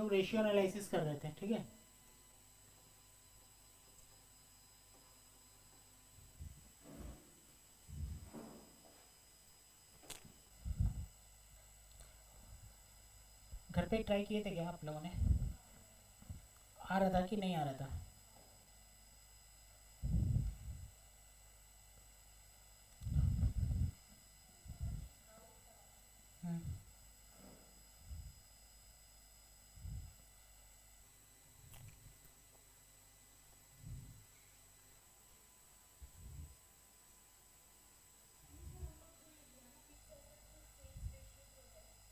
लोग ratio analysis कर रहे थे, ठीक है। घर पे ट्राई किए थे क्या आप लोगों ने? आ रहा था कि नहीं आ रहा था? हम्म,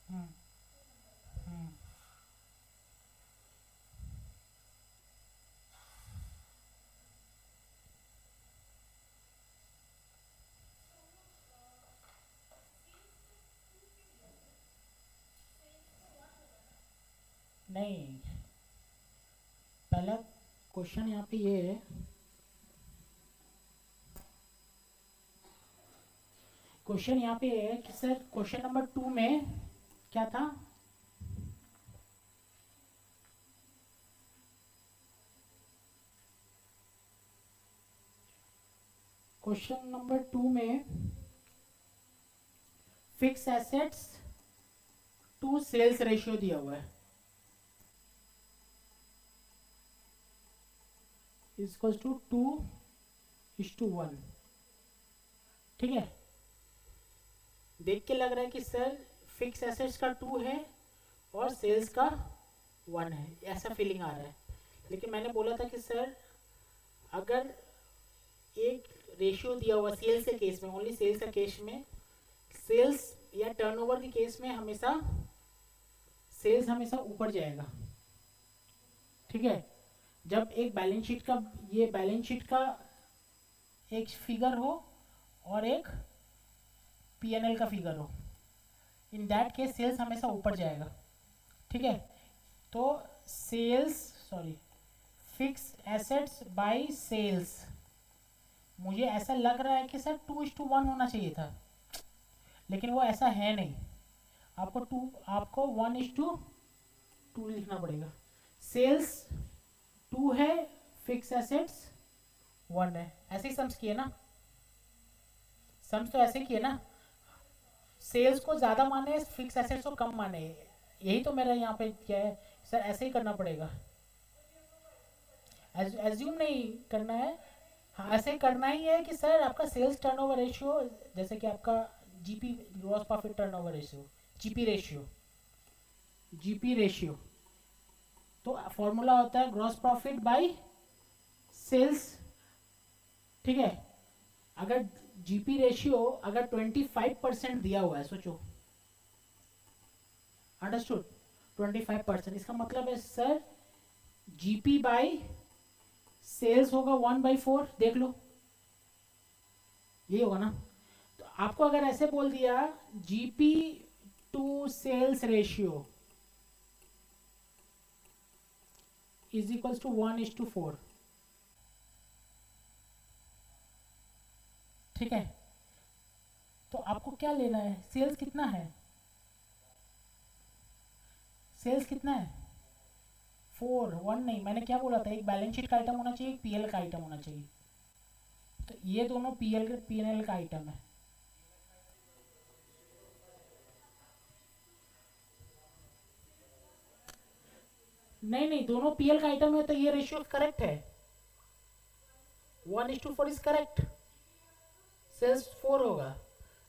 हम्म, हम्म। नहीं, पहला क्वेश्चन यहाँ पे ये है, क्वेश्चन यहाँ पे है कि सर क्वेश्चन नंबर 2 में क्या था? क्वेश्चन नंबर 2 में fix assets to sales ratio दिया हुआ है, इक्वल्स टू 2:1। ठीक है, देख के लग रहा है कि सर फिक्स एसेट्स का 2 है और सेल्स का 1 है, ऐसा फीलिंग आ रहा है। लेकिन मैंने बोला था कि सर अगर एक रेशियो दिया हुआ सेल्स के केस में, ओनली सेल्स के केस में, सेल्स या टर्नओवर के केस में हमेशा सेल्स हमेशा ऊपर जाएगा। ठीक है, जब एक बैलेंस शीट का, ये बैलेंस शीट का एक फिगर हो और एक पीएनएल का फिगर हो, इन दैट केस सेल्स हमेशा ऊपर जाएगा। ठीक है, तो sales sorry fix assets by sales, मुझे ऐसा लग रहा है कि सर 2:1 होना चाहिए था, लेकिन वो ऐसा है नहीं। आपको 1:2 लिखना पड़ेगा। सेल्स 2 है, फिक्स एसेट्स 1 है, ऐसे ही सम्स किए ना? सम्स तो ऐसे किए ना, सेल्स को ज़्यादा माने, फिक्स एसेट्स को कम माने, यही तो मेरा यहाँ पे क्या है सर, ऐसे ही करना पड़ेगा। एज्यूम नहीं करना है, हाँ ऐसे करना ही है कि सर आपका सेल्स टर्नओवर रेशियो, जैसे कि आपका GP gross profit turnover ratio, GP ratio, तो फॉर्मूला होता है ग्रॉस प्रॉफिट बाय सेल्स। ठीक है, अगर जीपी रेशियो अगर 25% दिया हुआ है, सोचो, अंडरस्टूड, 25%, इसका मतलब है सर जीपी बाय सेल्स होगा 1/4, देख लो यही होगा ना। तो आपको अगर ऐसे बोल दिया GP to sales ratio is equals to 1:4। ठीक है, तो आपको क्या लेना है, सेल्स कितना है, सेल्स कितना है 4, 1 नहीं, मैंने क्या बोला था, एक बैलेंस शीट का आइटम होना चाहिए, एक पीएल का आइटम होना चाहिए। तो ये दोनों पीएनएल का आइटम है। नहीं नहीं, दोनों पीएल का आइटम है तो ये रेशियो करेक्ट है, 1:4 इज करेक्ट, सेल्स 4 होगा।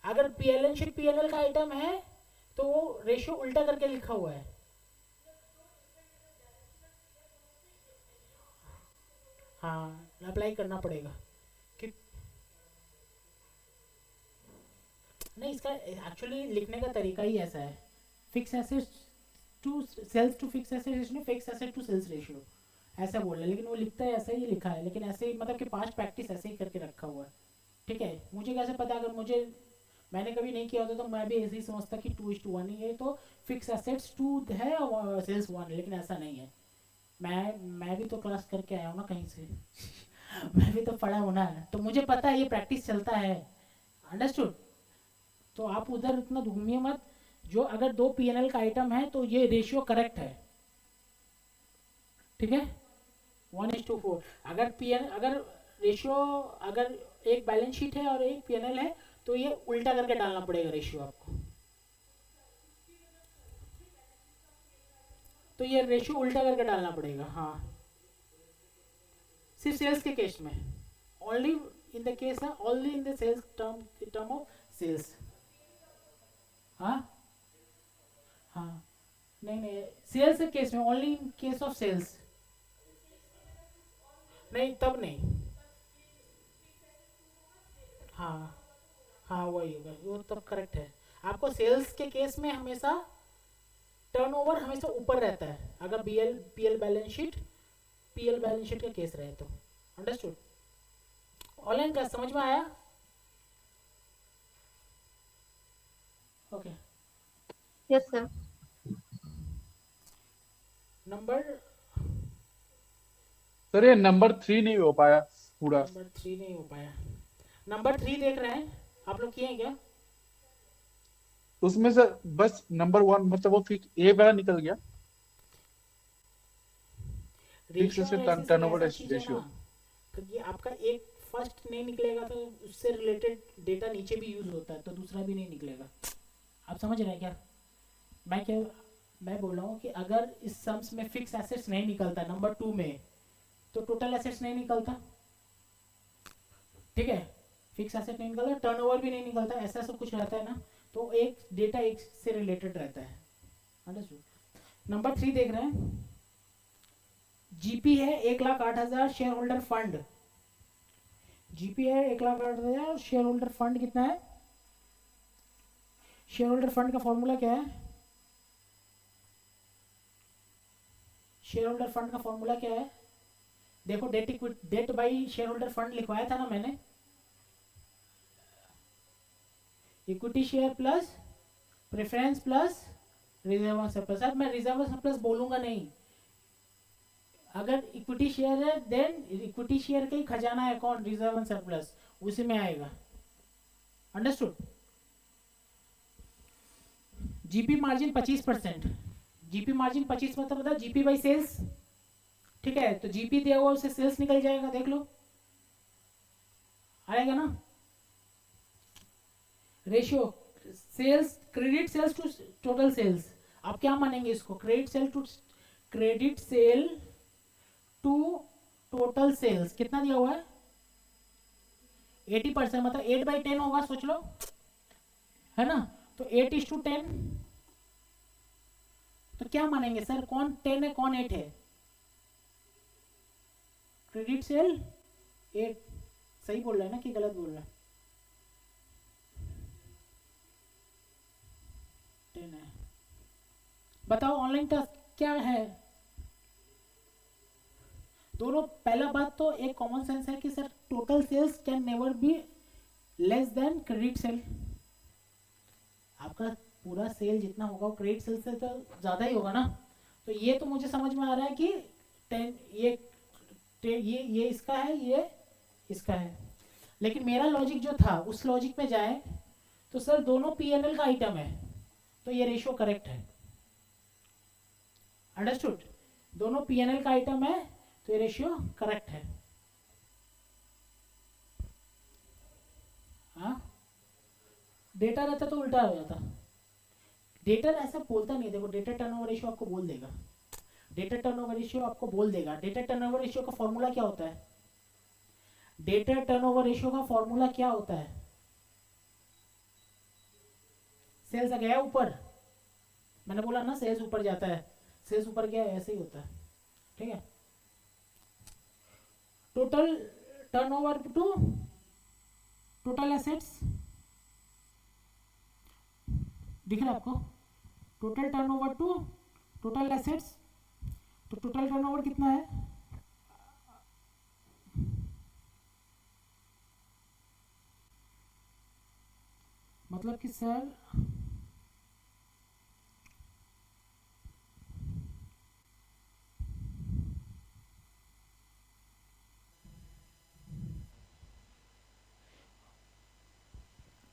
अगर पीएनएल का आइटम है तो वो रेशियो उल्टा करके लिखा हुआ है। हाँ, अप्लाई करना पड़ेगा कि नहीं, इसका एक्चुअली लिखने का तरीका ही ऐसा है, fix assets to sales to fix assets, fix asset to sales ratio ऐसा बोल रहा है, लेकिन वो लिखता है ऐसा ही लिखा है, लेकिन ऐसे ही मतलब कि पास्ट प्रैक्टिस ऐसे ही करके रखा हुआ है। ठीक है, मुझे कैसे पता, अगर मुझे, मैंने कभी नहीं किया होता तो मैं भी ऐसे ही समझता कि 2:1 ही है, तो फिक्स एसेट्स 2 है और सेल्स 1 है, लेकिन ऐसा नहीं है। मैं भी तो क्लास करके आया हूँ ना कहीं से मैं भी तो पढ़ा हूँ ना, तो मुझे पता है ये प्रैक्टिस चलता है, अंडरस्टूड। तो आप उधर उतना घूमिए मत, जो अगर दो पीएनएल का आइटम है तो ये रेशियो करेक्ट है, ठीक है, 1:4। अगर अगर रेशियो, अगर एक बैलेंस शीट है और एक पीएनएल है तो ये उल्टा करके डालना पड़ेगा रेशियो आपको। तो ये रेशियो उल्टा करके डालना पड़ेगा। हाँ, सिर्फ सेल्स के केस में, only in the case, only in the sales term of sales. हाँ हाँ, नहीं नहीं, सेल्स के केस में, only in case of sales, नहीं तब नहीं। हाँ हाँ, वही होगा, वो तब करेक्ट है। आपको सेल्स के केस में हमेशा टर्नओवर हमेशा ऊपर रहता है, अगर पीएल बैलेंस शीट का केस रहे तो। अंडरस्टूड? ऑनलाइन क्लास समझ में आया? Okay, yes sir. Number sir ये नंबर 3 नहीं हो पाया पूरा। नंबर 3 नहीं हो पाया। नंबर 3 देख रहे हैं आप लोग, किए हैं क्या? उसमें से बस नंबर 1 मतलब वो फिक्स ए वाला निकल गया, फिक्स रेशियो से एनालिसिस एक टर्नओवर ऐसा चीज है ना रेशियो। कि आपका एक फर्स्ट नहीं निकलेगा तो उससे रिलेटेड डेटा नीचे भी यूज होता है, तो दूसरा भी नहीं निकलेगा। आप समझ रहे हैं क्या मैं बोल रहा हूँ कि अगर इस सम्स में फिक्स एसेट्स नहीं निकलता नंबर 2 में, तो टोटल एसेट्स नहीं निकलता। ठीक है, फिक्स एसेट नहीं निकलता, टर्नओवर भी नहीं निकलता, ऐसा सब कुछ रहता है ना, तो एक डेटा एक से रिलेटेड रहता है। अंडरस्टूड? नंबर 3 देख रहे हैं, जीपी है 1,08,000 शेयर होल्डर फंड। जीपी है 1,08,000, शेयर होल्डर फंड कितना है? शेयर होल्डर फंड का फॉर्मूला क्या है? शेयर होल्डर फंड का फॉर्मूला क्या है? देखो, debt by share holder fund लिखवाया था ना मैंने, equity share plus preference plus reserve surplus. अब मैं रिजर्व सरप्लस बोलूंगा नहीं, अगर इक्विटी शेयर है देन इक्विटी शेयर का ही खजाना है कौन? रिजर्व सरप्लस, उसी में आएगा। Understood? GP margin 25%, GP margin 25 मतलब जीपी बाई सेल्स। ठीक है, तो जीपी दिया हुआ उससे सेल्स निकल जाएगा, देख लो आएगा ना। Ratio sales, credit sales to total sales, आप क्या मानेंगे इसको? Credit sale to total sales कितना दिया हुआ है? 80%, मतलब 8/10 होगा, सोच लो, है ना? तो 8:10, तो क्या मानेंगे सर, कौन 10 है कौन 8 है? क्रेडिट सेल 8, सही बोल रहा है ना कि गलत बोल रहा है? 10 है। बताओ ऑनलाइन टास्क क्या है? दोनों, पहला बात तो एक कॉमन सेंस है कि sir total cells can never be less than credit sale. आपका पूरा सेल जितना होगा वो क्रेडिट सेल से तो ज़्यादा ही होगा ना। तो ये तो मुझे समझ में आ रहा है कि 10 ये इसका है, ये इसका है। लेकिन मेरा लॉजिक जो था उस लॉजिक में जाए तो सर दोनों पीएनएल का आइटम है, तो ये रेशियो करेक्ट है। अंडरस्टूड? दोनों पीएनएल का आइटम है तो ये रेशियो करेक्ट है। हाँ, डेटा रहता तो उल्टा हो जाता। डेटा ऐसा बोलता नहीं, देखो डेटा टर्नओवर रेशियो आपको बोल देगा, डेटा टर्नओवर रेशियो आपको बोल देगा। डेटा टर्नओवर रेशियो का फॉर्मूला क्या होता है? डेटा टर्नओवर रेशियो का फॉर्मूला क्या होता है? सेल्स आ गया ऊपर, मैंने बोला ना सेल्स ऊपर जाता है, सेल्स ऊपर गया ऐसे ही होता है। ठीक है, total turnover to total assets, दिख रहा है आपको? Total turnover to total assets, तो टोटल टर्नओवर कितना है? मतलब कि सर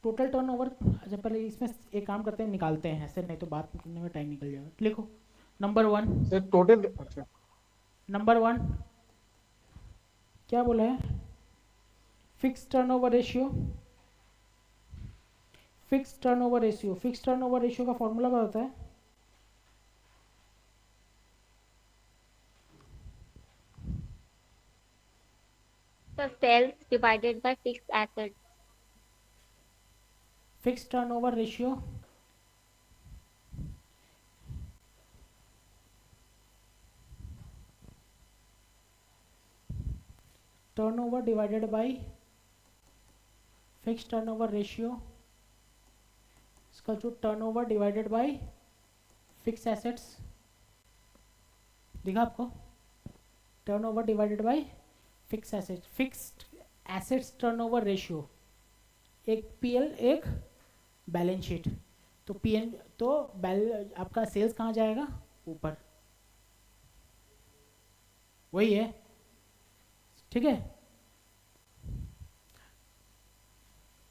टोटल टर्नओवर, अच्छा पहले इसमें एक काम करते हैं, निकालते हैं सर, नहीं तो बात करने में टाइम निकल जाएगा। लिखो नंबर 1, सर टोटल, अच्छा नंबर 1 क्या बोला है, fix turnover ratio. Fix turnover ratio, fix turnover ratio का फॉर्मूला क्या होता है? Sir, sales divided by fixed assets. Fix turnover ratio turnover divided by fix turnover ratio, इसका जो turnover divided by fix assets दिखा आपको, turnover divided by fix assets, fixed assets turnover ratio, एक PL एक balance sheet. तो PN तो आपका sales कहाँ जाएगा, ऊपर, वही है, ठीक है।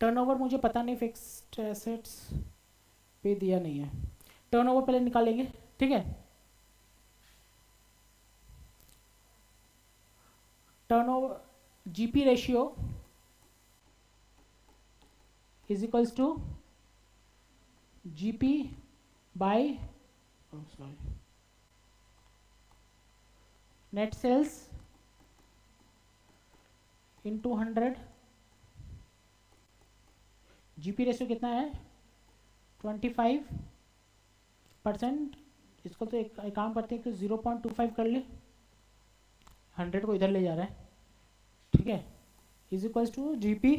टर्नओवर मुझे पता नहीं, फिक्स्ड एसेट्स पे दिया नहीं है, टर्नओवर पहले निकालेंगे, ठीक है। Turnover GP ratio is equals to GP by net sales into 100। GP ratio कितना है, 25%। इसको तो एक काम करते हैं कि 0.25 कर ले, 100 को इधर ले जा रहा है, ठीक है। Is equals to GP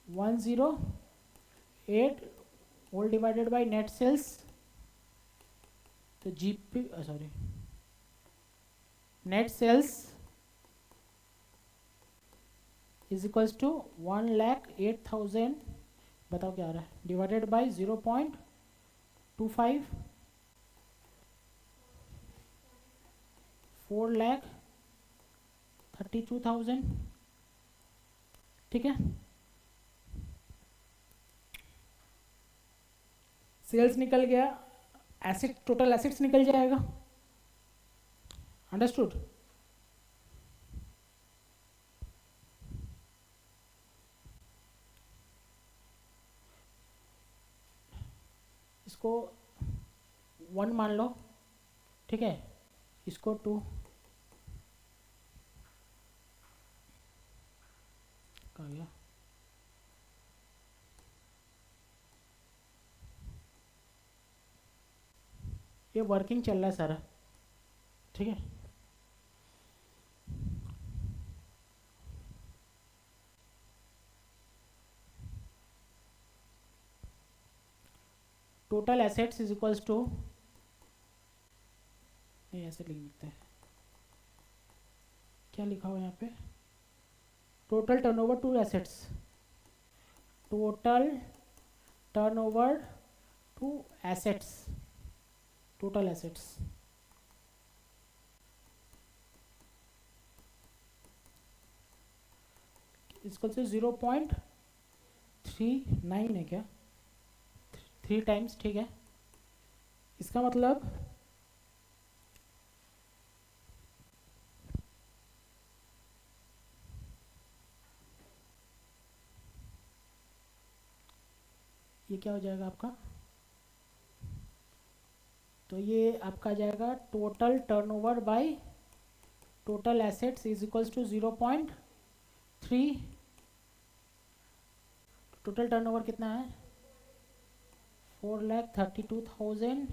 108 whole divided by net sales, तो GP sorry net sales is equals to 1,08,000, बताओ क्या आ रहा है, डिवाइडेड बाय 0.25, 4,32,000, ठीक है। सेल्स निकल गया, एसेट टोटल एसेट्स निकल जाएगा, अंडरस्टूड। इसको 1 मान लो, ठीक है, इसको 2, कहाँ गया, ये वर्किंग चल रहा है सारा, ठीक है। Total assets is equals to, नहीं ऐसे लिख देते हैं, क्या लिखा हुआ यहाँ पे, total turnover to assets, total turnover to assets, total assets, इसको से 0.39 है क्या, 3 टाइम्स, ठीक है। इसका मतलब ये क्या हो जाएगा आपका, तो ये आपका आ जाएगा total turnover by total assets is equals to 0.3, total turnover कितना है, 4,32,000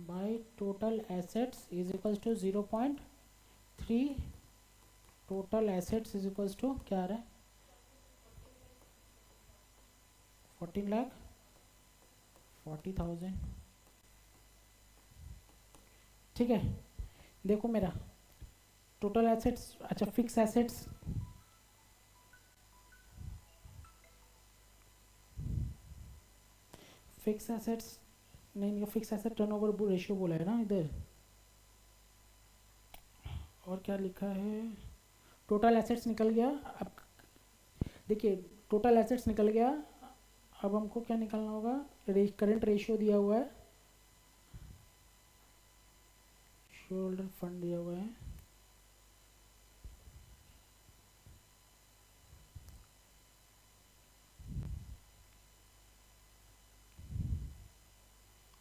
by total assets is equals to 0.3, total assets is equals to क्या आ रहा है, 14,40,000, ठीक है। देखो मेरा टोटल एसेट्स, अच्छा फिक्स एसेट्स, फिक्स एसेट्स नहीं, फिक्स एसेट टर्नओवर रेशियो बोला है ना इधर, और क्या लिखा है, टोटल एसेट्स निकल गया। अब देखिए टोटल एसेट्स निकल गया, अब हमको क्या निकालना होगा, करंट रेशियो दिया हुआ है, शेयर होल्डर फंड दिया हुआ है,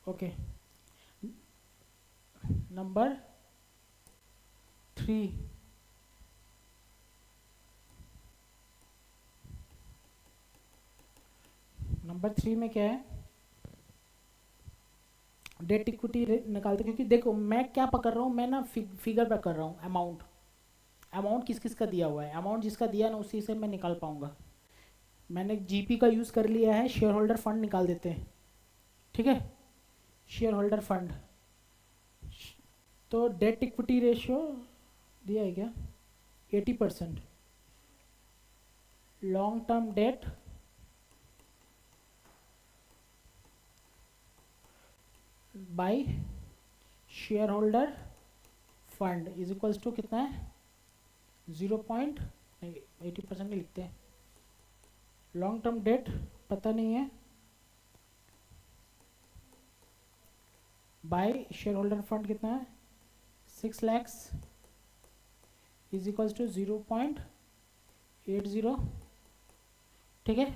ओके। नंबर 3, नंबर 3 में क्या है, डेट इक्विटी निकालते, क्योंकि देखो मैं क्या पकड़ रहा हूँ, मैं ना फिगर पे कर रहा हूँ, अमाउंट, अमाउंट किस किस का दिया हुआ है, अमाउंट जिसका दिया ना उसी से मैं निकाल पाऊंगा। मैंने जीपी का यूज़ कर लिया है, शेयर होल्डर फंड निकाल देते हैं, ठीक है। शेयर होल्डर फंड, तो डेट इक्विटी रेशियो दिया है क्या, 80%, long term debt by share holder fund is equals to कितना है, 0 पॉइंट नहीं, 80% नहीं लिखते हैं, लॉन्ग टर्म डेट पता नहीं है, बाय शेयर होल्डर फंड कितना है, 6 lakhs इज इक्वल्स टू 0.80, ठीक है।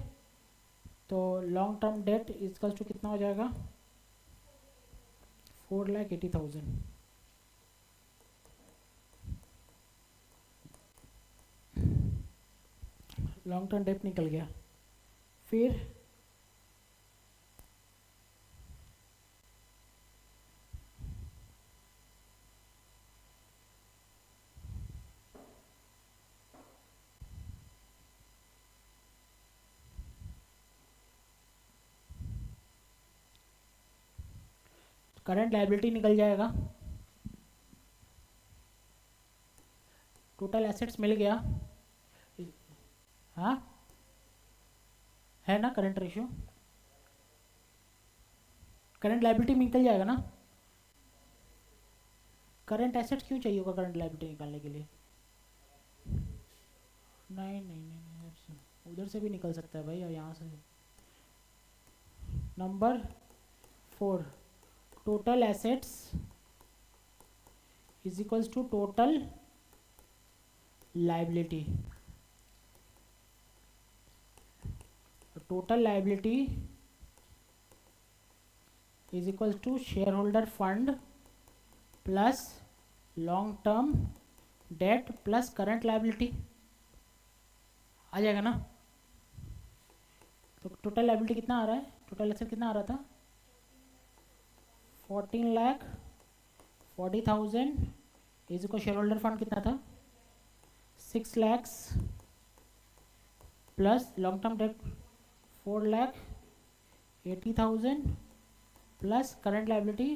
तो long term debt is equals to कितना हो जाएगा, 4,80,000, लॉन्ग टर्म डेट निकल गया। फिर करंट लायबिलिटी निकल जाएगा, टोटल एसेट्स मिल गया, हाँ है ना करंट रेशियो, करंट लायबिलिटी निकल जाएगा ना। करंट एसेट्स क्यों चाहिए होगा करंट लायबिलिटी निकालने के लिए, नहीं नहीं नहीं, नहीं उधर से भी निकल सकता है भाई, और यहाँ से। Number 4, total assets is equals to total liability, total liability is equals to share holder fund plus long term debt plus current liability, आ जाएगा ना। तो टोटल लायबिलिटी कितना आ रहा है, टोटल एसेट कितना आ रहा था, 14,40,000 is equal, share holder fund कितना था, 6 lakhs plus long term date 4,80,000 plus current liability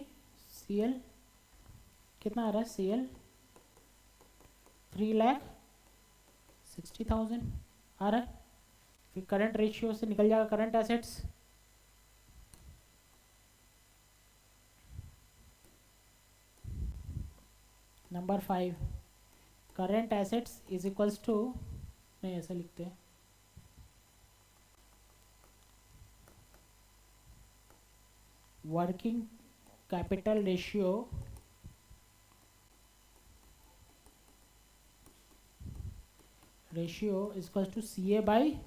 CL कितना आ रहा है, CL 3,60,000 आ रहा है। फिर करंट रेशियो से निकल जाएगा current assets, number 5, current assets is equals to, नहीं ऐसा लिखते हैं, working capital ratio is equals to CA by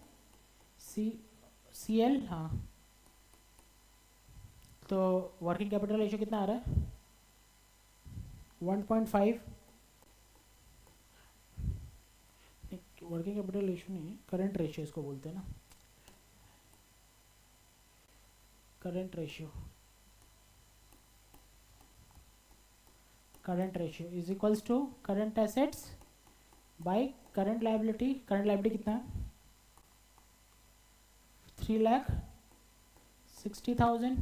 CL, हाँ। तो वर्किंग कैपिटल रेशियो कितना आ रहा है, 1.5, वर्किंग कैपिटल रेशियो नहीं है, करंट रेशियो इसको बोलते हैं ना, current ratio is equals to current assets by current liability, current liability कितना है, 3,60,000,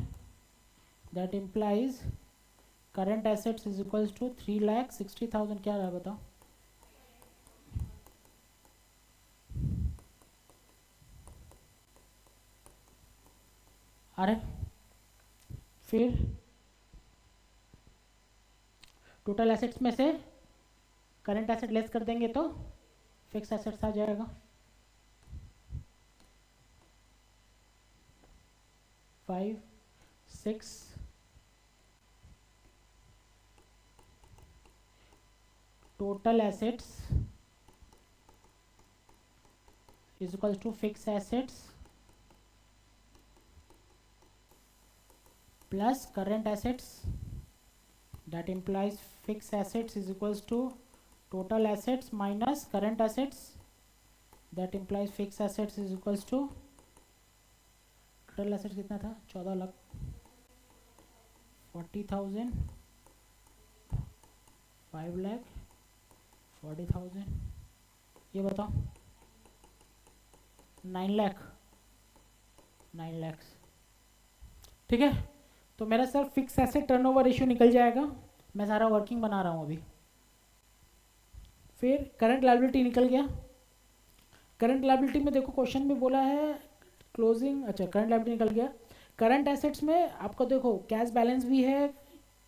that implies current assets is equals to 3,60,000, क्या रहा बताओ, अरे फिर टोटल एसेट्स में से करंट एसेट लेस कर देंगे तो फिक्स एसेट्स आ जाएगा, 5, 6, total assets is equal to fix assets plus current assets, that implies fixed assets is equals to total assets minus current assets, that implies fixed assets is equals to total assets कितना था 14 लाख 40,000 5,40,000 ये बताओ 9 लाख ठीक है। तो मेरा sir fix asset turnover ratio निकल जाएगा, मैं सारा वर्किंग बना रहा हूँ अभी। फिर करंट लायबिलिटी निकल गया। करंट लायबिलिटी में देखो क्वेश्चन में बोला है क्लोजिंग, अच्छा करंट लायबिलिटी निकल गया। करंट एसेट्स में आपको देखो कैश बैलेंस भी है,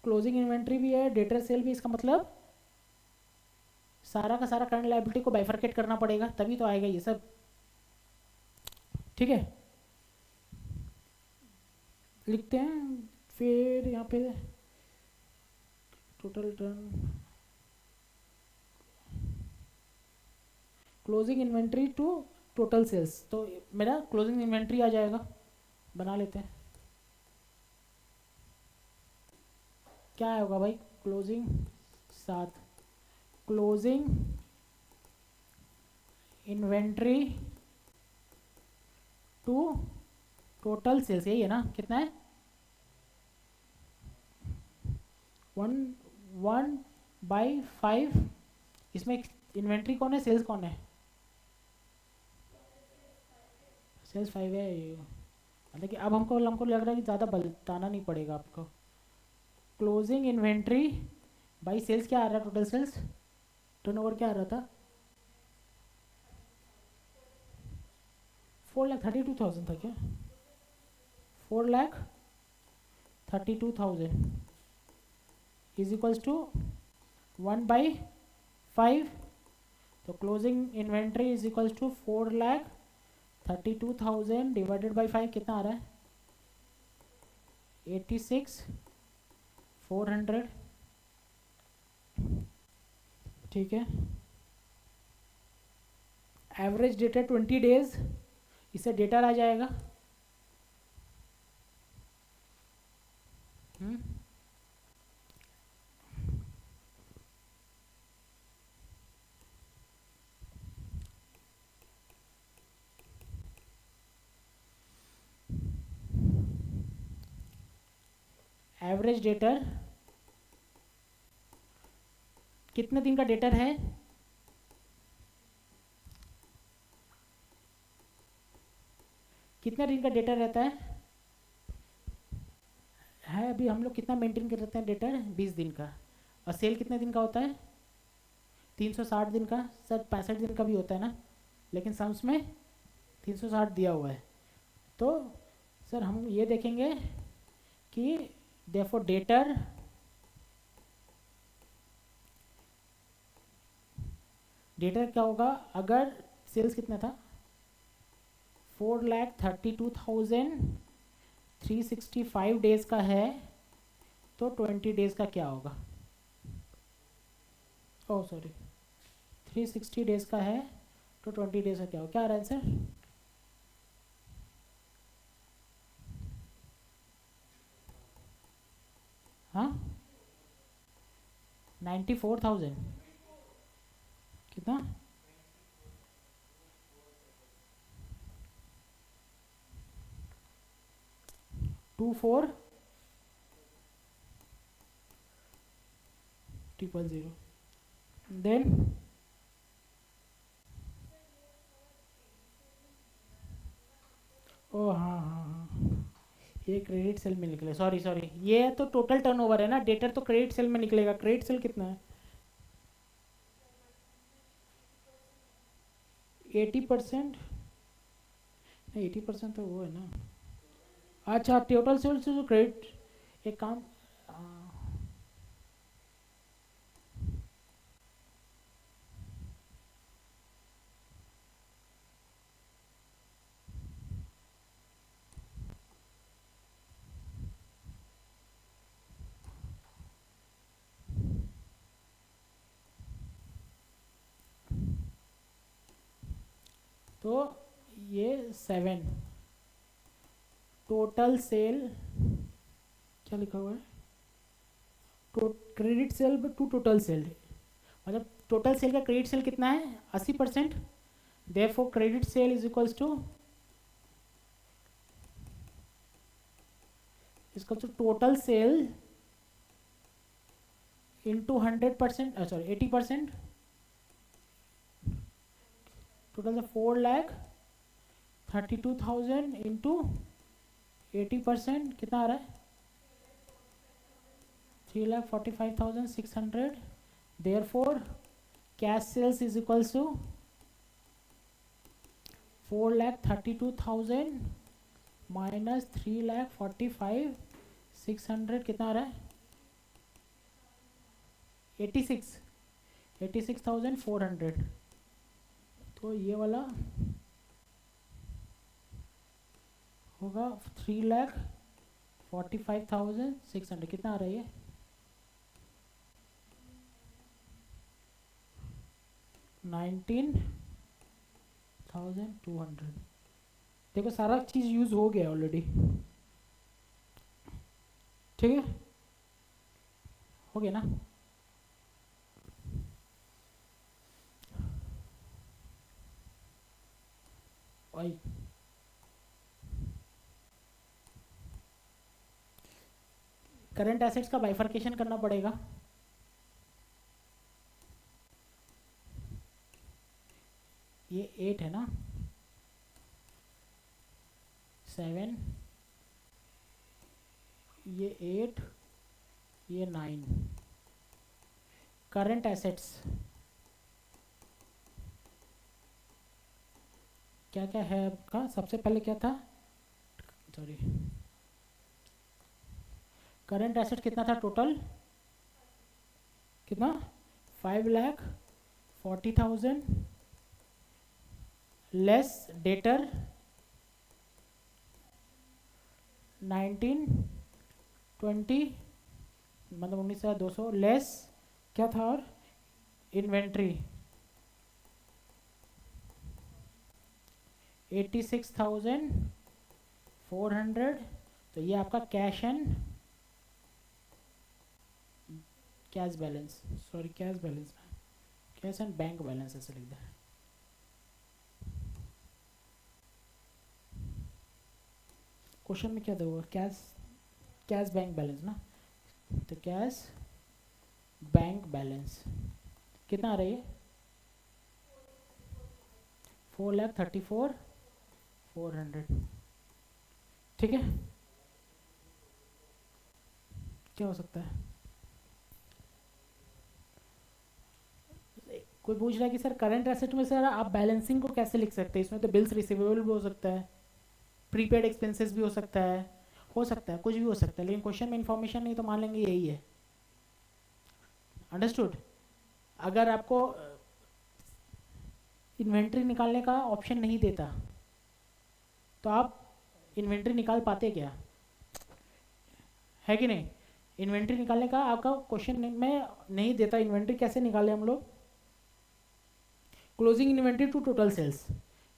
क्लोजिंग इन्वेंट्री भी है, डेटर सेल भी, इसका मतलब सारा का सारा करंट लायबिलिटी को बाइफरकेट करना पड़ेगा तभी तो आएगा ये सब, ठीक है। लिखते हैं फिर यहाँ पे total turn closing inventory to total sales, तो मेरा क्लोजिंग इन्वेंट्री आ जाएगा, बना लेते हैं। क्या होगा भाई closing 7 closing inventory to total sales, यही है ना, कितना है 1/5। इसमें इन्वेंट्री कौन है, सेल्स कौन है, सेल्स 5 है ये। मतलब कि अब हमको लग रहा है कि ज़्यादा बताना नहीं पड़ेगा आपको। क्लोजिंग इन्वेंट्री बाई सेल्स क्या आ रहा है, टोटल सेल्स टर्नओवर क्या आ रहा था 4,32,000 था क्या, 4,32,000 इज इक्वल्स टू 1/5। तो closing inventory is equals to 4,32,000 divided by 5 कितना आ रहा है 86,400, ठीक है। एवरेज डेटा 20 डेज, इससे डेटा आ जाएगा एवरेज डेटर कितने दिन का डेटर है, कितने दिन का डेटर रहता है अभी हम लोग कितना मेंटेन कर रहे हैं डेटर 20 दिन का, और सेल कितने दिन का होता है 360 दिन का, सर 65 दिन का भी होता है ना, लेकिन सम्स में 360 दिया हुआ है। तो सर हम ये देखेंगे कि देयरफॉर डेटर क्या होगा, अगर सेल्स कितना था 4,32,365 डेज का है तो 20 डेज का क्या होगा, ओह सॉरी 360 डेज का है तो 20 डेज का क्या होगा, क्या आ रहा है आंसर, हाँ 94,000 कितना 24,000 देन ओ हाँ हाँ हाँ ये क्रेडिट सेल में निकले, सॉरी ये तो टोटल टर्नओवर है ना, डेटर तो क्रेडिट सेल में निकलेगा, क्रेडिट सेल कितना है 80%, नहीं 80% तो वो है ना, अच्छा टोटल सेल्स जो क्रेडिट, एक काम तो ये 7 टोटल सेल क्या लिखा हुआ है, credit sale to total sale, मतलब टोटल सेल का क्रेडिट सेल कितना है 80%, therefore credit sale is equals to total sale into 100%, sorry 80%, total 4,32,000 into 80% कितना आ रहा है 3,45,600, therefore cash sales is equals to 4,32,000 minus 3,45,600 कितना आ रहा है 86,400। तो ये वाला होगा 3,45,600 कितना आ रहा है ये 19,200। देखो सारा चीज़ यूज़ हो गया ऑलरेडी, ठीक है, हो गया ना। और करंट एसेट्स का बाइफर्केशन करना पड़ेगा, ये 8 है ना, 7, ये 8, ये 9। करंट एसेट्स क्या क्या है आपका, सबसे पहले क्या था, सॉरी करंट एसेट कितना था टोटल, कितना 5,40,000 लेस डेटर 1920 मतलब 19,200 लेस क्या था और इन्वेंट्री 86,400। तो ये आपका cash and cash balance, sorry cash balance, cash and bank balance ऐसे लिख दें। क्वेश्चन में क्या देगा, कैश बैंक बैलेंस ना, तो कैश बैंक बैलेंस कितना आ रही है 4,34,400, ठीक है। क्या हो सकता है, कोई पूछ रहा है कि सर करंट एसेट में सर आप बैलेंसिंग को कैसे लिख सकते हैं, इसमें तो बिल्स रिसीवेबल भी हो सकता है, प्रीपेड एक्सपेंसेस भी हो सकता है कुछ भी हो सकता है, लेकिन क्वेश्चन में इंफॉर्मेशन नहीं तो मान लेंगे यही है, अंडरस्टूड। अगर आपको इन्वेंट्री निकालने का ऑप्शन नहीं देता तो आप इन्वेंट्री निकाल पाते क्या, है कि नहीं। इन्वेंट्री निकालने का आपका क्वेश्चन में नहीं देता, इन्वेंट्री कैसे निकाले हम लोग, closing inventory to total sales,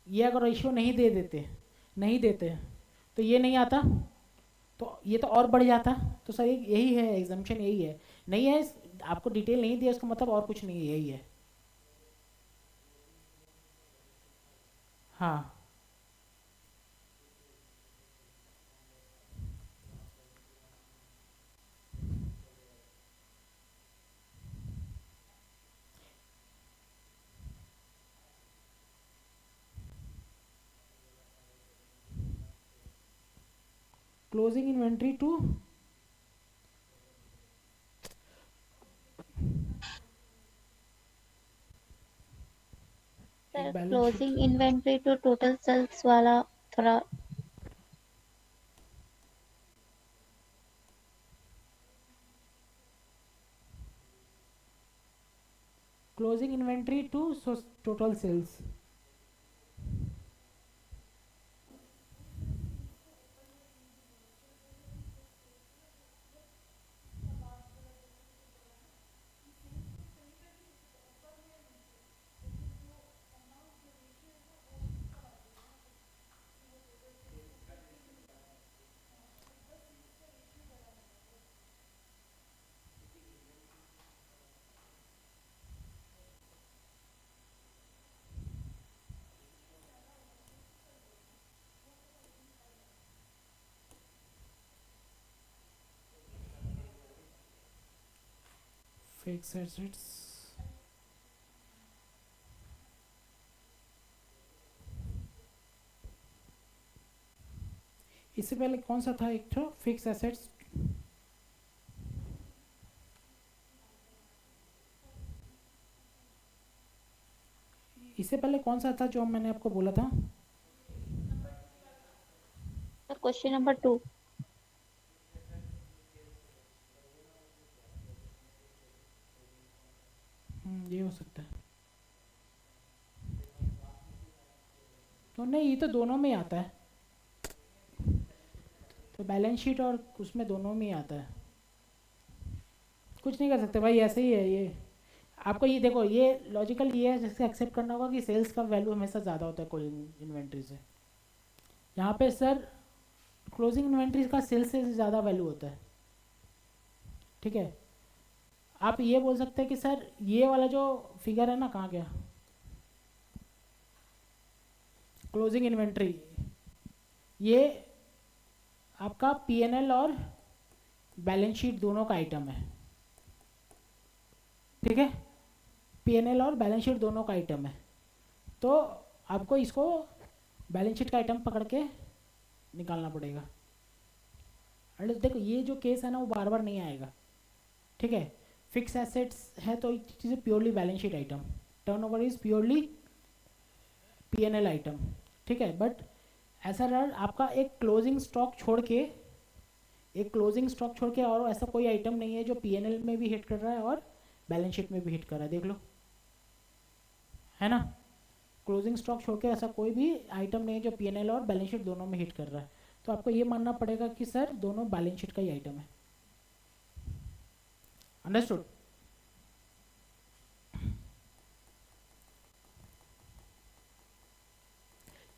ये अगर रेशियो नहीं देते तो ये नहीं आता, तो ये तो और बढ़ जाता। तो सर यही है एग्जाम्पशन, यही है, नहीं है आपको डिटेल नहीं दिया इसका मतलब और कुछ नहीं है, यही है। हाँ closing inventory to sir balance sheet, closing inventory to total sales वाला थोड़ा closing inventory to total sales, fix assets, इससे पहले कौन सा था एक तो फिक्स एसेट्स, इससे पहले कौन सा था जो मैंने आपको बोला था? Sir question number 2। ये हो सकता है। तो नहीं, ये तो दोनों में ही आता है, तो बैलेंस शीट और उसमें दोनों में ही आता है, कुछ नहीं कर सकते भाई, ऐसे ही है ये। आपको ये देखो, ये लॉजिकल ये है जिससे एक्सेप्ट करना होगा कि सेल्स का वैल्यू हमेशा ज़्यादा होता है क्लोजिंग इन्वेंट्री से। यहाँ पे सर क्लोजिंग इन्वेंट्री का सेल्स से ज़्यादा वैल्यू होता है, ठीक है। आप ये बोल सकते हैं कि सर ये वाला जो फिगर है ना, कहाँ गया, क्लोजिंग इन्वेंट्री, ये आपका पीएनएल और बैलेंस शीट दोनों का आइटम है, ठीक है। पीएनएल और बैलेंस शीट दोनों का आइटम है, तो आपको इसको बैलेंस शीट का आइटम पकड़ के निकालना पड़ेगा। अरे देखो, ये जो केस है ना वो बार बार नहीं आएगा, ठीक है। फिक्स एसेट्स है तो it is purely balance sheet item, turnover is purely PNL item, ठीक है। बट ऐसा रहा आपका एक क्लोजिंग स्टॉक छोड़ के, एक क्लोजिंग स्टॉक छोड़ के और ऐसा कोई आइटम नहीं है जो पीएनएल में भी हिट कर रहा है और बैलेंस शीट में भी हिट कर रहा है, देख लो, है ना। क्लोजिंग स्टॉक छोड़ के ऐसा कोई भी आइटम नहीं है जो पीएनएल और बैलेंस शीट दोनों में हिट कर रहा है, तो आपको ये मानना पड़ेगा कि सर दोनों बैलेंस शीट का ही आइटम है। अंडरस्टूड?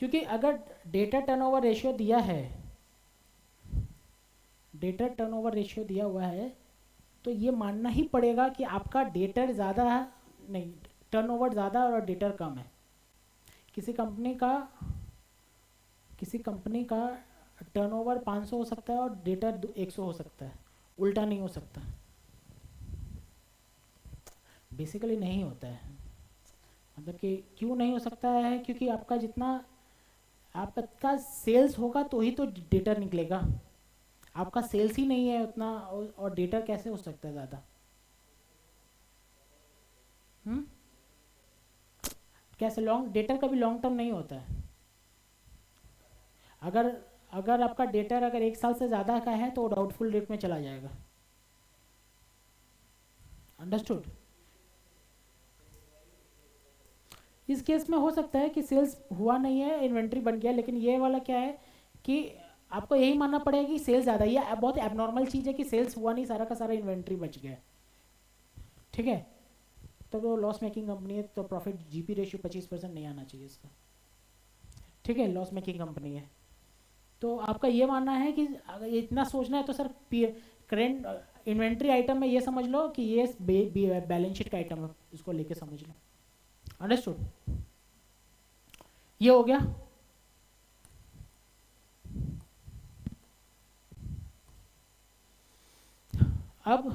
क्योंकि अगर डेटा टर्नओवर रेशियो दिया है, डेटा टर्नओवर रेशियो दिया हुआ है, तो ये मानना ही पड़ेगा कि आपका डेटर ज़्यादा है, नहीं टर्नओवर ज़्यादा और डेटर कम है। किसी कंपनी का टर्नओवर 500 हो सकता है और डेटर 100 हो सकता है, उल्टा नहीं हो सकता, बेसिकली नहीं होता है। मतलब कि क्यों नहीं हो सकता है, क्योंकि आपका जितना आपका सेल्स होगा तो ही तो डेटर निकलेगा, आपका सेल्स ही नहीं है उतना, और डेटर कैसे हो सकता है ज़्यादा? कैसे? लॉन्ग डेटर कभी लॉन्ग टर्म नहीं होता है। अगर आपका डेटर अगर 1 साल से ज़्यादा का है तो डाउटफुल डेट में चला जाएगा। अंडरस्टूड? इस केस में हो सकता है कि सेल्स हुआ नहीं है, इन्वेंट्री बन गया, लेकिन ये वाला क्या है कि आपको यही मानना पड़ेगा कि सेल्स ज़्यादा, ये बहुत एबनॉर्मल चीज़ है कि सेल्स हुआ नहीं, सारा का सारा इन्वेंट्री बच गया, ठीक है। तो वो लॉस मेकिंग कंपनी है, तो प्रॉफिट जीपी रेशियो 25% नहीं आना चाहिए इसका, ठीक है। लॉस मेकिंग कंपनी है, तो आपका ये मानना है कि अगर इतना सोचना है तो सर करेंट इन्वेंट्री आइटम में ये समझ लो कि ये बैलेंस शीट का आइटम है, इसको लेके समझ लो। अंडरस्टूड? ये हो गया। अब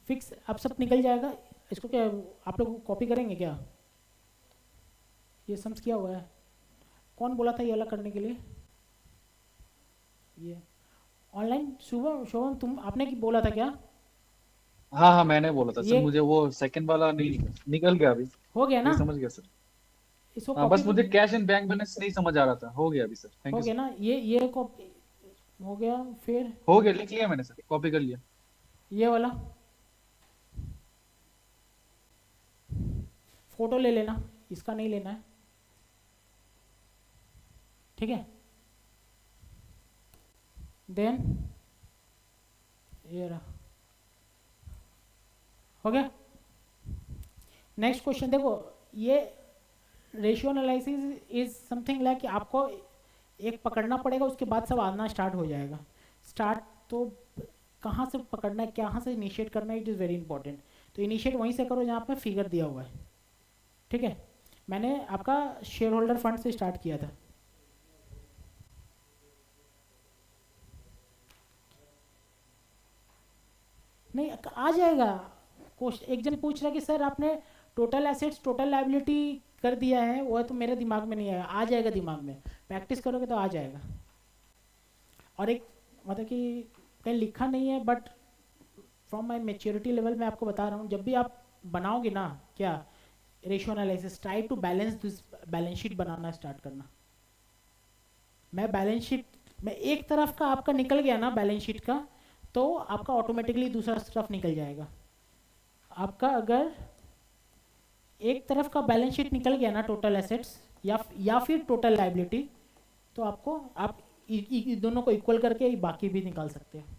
फिक्स, अब सब निकल जाएगा। इसको क्या आप लोग कॉपी करेंगे क्या? ये सम्स किया हुआ है, कौन बोला था ये वाला करने के लिए? ये ऑनलाइन शुभम तुम आपने की बोला था क्या? हाँ हाँ मैंने बोला था सर, ये मुझे वो सेकंड वाला नहीं निकल गया अभी। हो गया ये ना? समझ गया सर। इसको हाँ कॉपी बस मुझे कैश एंड बैंक बैलेंस नहीं समझ आ रहा था, हो गया अभी सर, थैंक हो यू गया सर। ना? ये कॉपी हो गया। फिर हो गया, लिख लिया मैंने सर, कॉपी कर लिया। ये वाला फोटो ले लेना, इसका नहीं लेना है, ठीक है। देन ये रहा, हो गया। नेक्स्ट क्वेश्चन देखो, ये ratio analysis is something like कि आपको एक पकड़ना पड़ेगा, उसके बाद सब आना स्टार्ट हो जाएगा। स्टार्ट तो कहाँ से पकड़ना है, कहाँ से इनिशिएट करना है, इट इज़ वेरी इंपॉर्टेंट। तो इनिशिएट वहीं से करो जहाँ पे फिगर दिया हुआ है, ठीक है। मैंने आपका शेयर होल्डर फंड से स्टार्ट किया था, नहीं आ जाएगा, एक जन पूछ रहा है कि सर आपने टोटल एसेट्स टोटल लाइबिलिटी कर दिया है, वो तो मेरे दिमाग में नहीं आएगा, आ जाएगा दिमाग में, प्रैक्टिस करोगे तो आ जाएगा। और एक मतलब कि कहीं लिखा नहीं है, but from my maturity level मैं आपको बता रहा हूँ, जब भी आप बनाओगे ना क्या ratio analysis, try to balance this, balance sheet बनाना स्टार्ट करना। मैं बैलेंस शीट में एक तरफ का आपका निकल गया ना बैलेंस शीट का, तो आपका ऑटोमेटिकली दूसरा तरफ निकल जाएगा। आपका अगर एक तरफ का बैलेंस शीट निकल गया ना टोटल एसेट्स या फिर टोटल लाइबिलिटी, तो आपको आप दोनों को इक्वल करके बाकी भी निकाल सकते हैं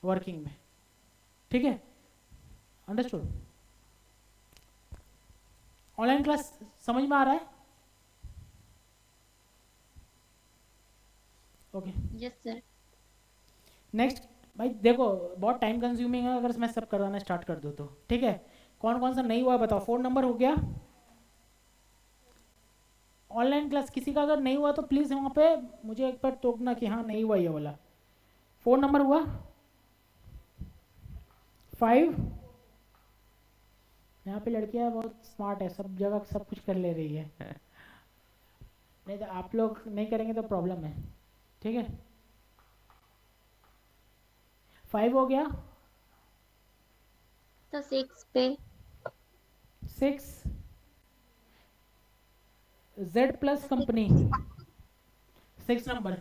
वर्किंग में। ठीक है, अंडरस्टूड? ऑनलाइन क्लास समझ में आ रहा है? Okay, yes sir. नेक्स्ट भाई देखो बहुत टाइम कंज्यूमिंग है अगर मैं सब कराना स्टार्ट कर दूँ तो। ठीक है, कौन कौन सा नहीं हुआ बताओ। 4 नंबर हो गया ऑनलाइन क्लास, किसी का अगर नहीं हुआ तो प्लीज़ वहाँ पे मुझे एक बार टोकना कि हाँ नहीं हुआ ये वाला। 4 नंबर हुआ, 5। यहाँ पे लड़कियाँ बहुत स्मार्ट है, सब जगह सब कुछ कर ले रही है नहीं तो आप लोग नहीं करेंगे तो प्रॉब्लम है। ठीक है, 5 हो गया। तो 6 पे 6 Z plus company, 6 number.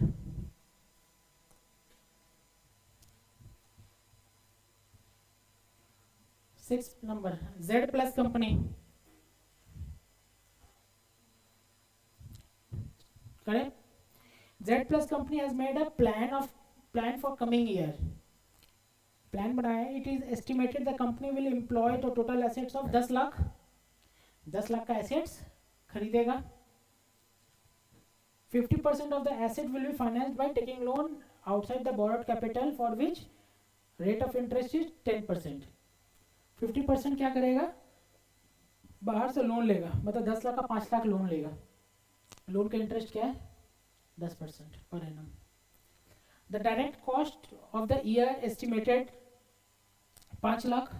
Six number Z plus company, correct. Z plus company has made a plan for coming year. Plan बनाया है, it is estimated the company will employ the total assets of 10 lakh. 10 lakh का assets खरीदेगा। 50% of the asset will be financed by taking loan outside the borrowed capital for which rate of interest is 10%। 50% क्या करेगा, बाहर से loan लेगा, मतलब 10 लाख का 5 lakh loan लेगा। लोन का इंटरेस्ट क्या है 10% per annum. The direct cost of the year estimated 5 lakh.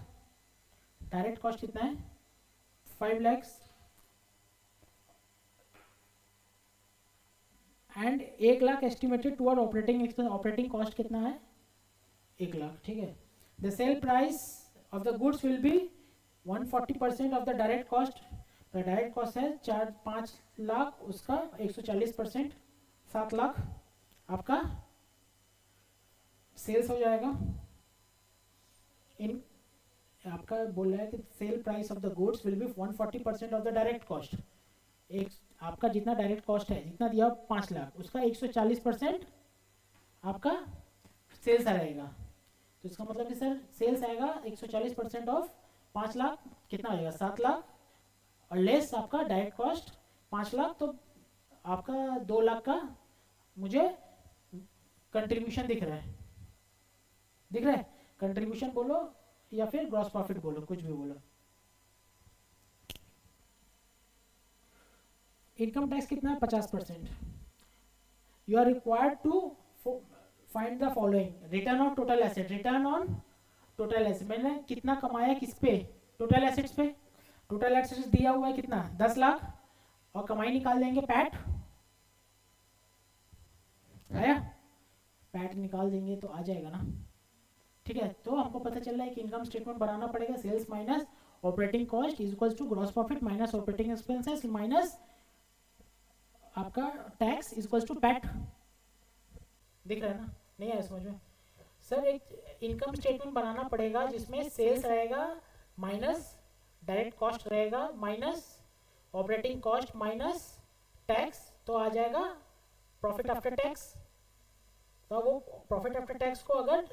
Direct cost कितना है 5 lakhs and 1 lakh estimated toward operating expense. Operating cost कितना है 1 लाख। ठीक है, the sale price of the goods will be 140% of the direct cost. The direct cost है 5 लाख, उसका 140% 7 लाख आपका sales हो जाएगा। इन आपका बोल रहा है कि sale price of the goods will be 140% of the direct cost. एक आपका जितना डायरेक्ट कॉस्ट है, जितना दिया 5 लाख, उसका 140% आपका सेल्स आएगा। तो इसका मतलब कि सर सेल्स आएगा 140% ऑफ 5 लाख, कितना आएगा 7 लाख, और लेस आपका डायरेक्ट कॉस्ट 5 लाख, तो आपका 2 लाख का मुझे कंट्रीब्यूशन दिख रहा है। दिख रहा है, कंट्रीब्यूशन बोलो या फिर ग्रॉस प्रॉफिट बोलो, कुछ भी बोलो। इनकम टैक्स कितना है 50%। You are required to find the following. Return on total asset, return on total asset मैंने कितना कमाया किस पे, टोटल एसेट्स पे। टोटल एसेट्स दिया हुआ है कितना 10 लाख, और कमाई निकाल देंगे पैट आया, पैट निकाल देंगे तो आ जाएगा ना। ठीक है, तो हमको पता चल रहा है कि इनकम स्टेटमेंट बनाना पड़ेगा, sales minus operating cost is equals to gross profit minus operating expenses minus आपका tax is equals to PAT. दिख रहा है ना, नहीं आया समझ में? सर एक इनकम स्टेटमेंट बनाना पड़ेगा जिसमें सेल्स रहेगा माइनस डायरेक्ट कॉस्ट रहेगा minus operating cost minus tax, तो आ जाएगा प्रॉफिट आफ्टर टैक्स। तो वो प्रॉफिट आफ्टर टैक्स को अगर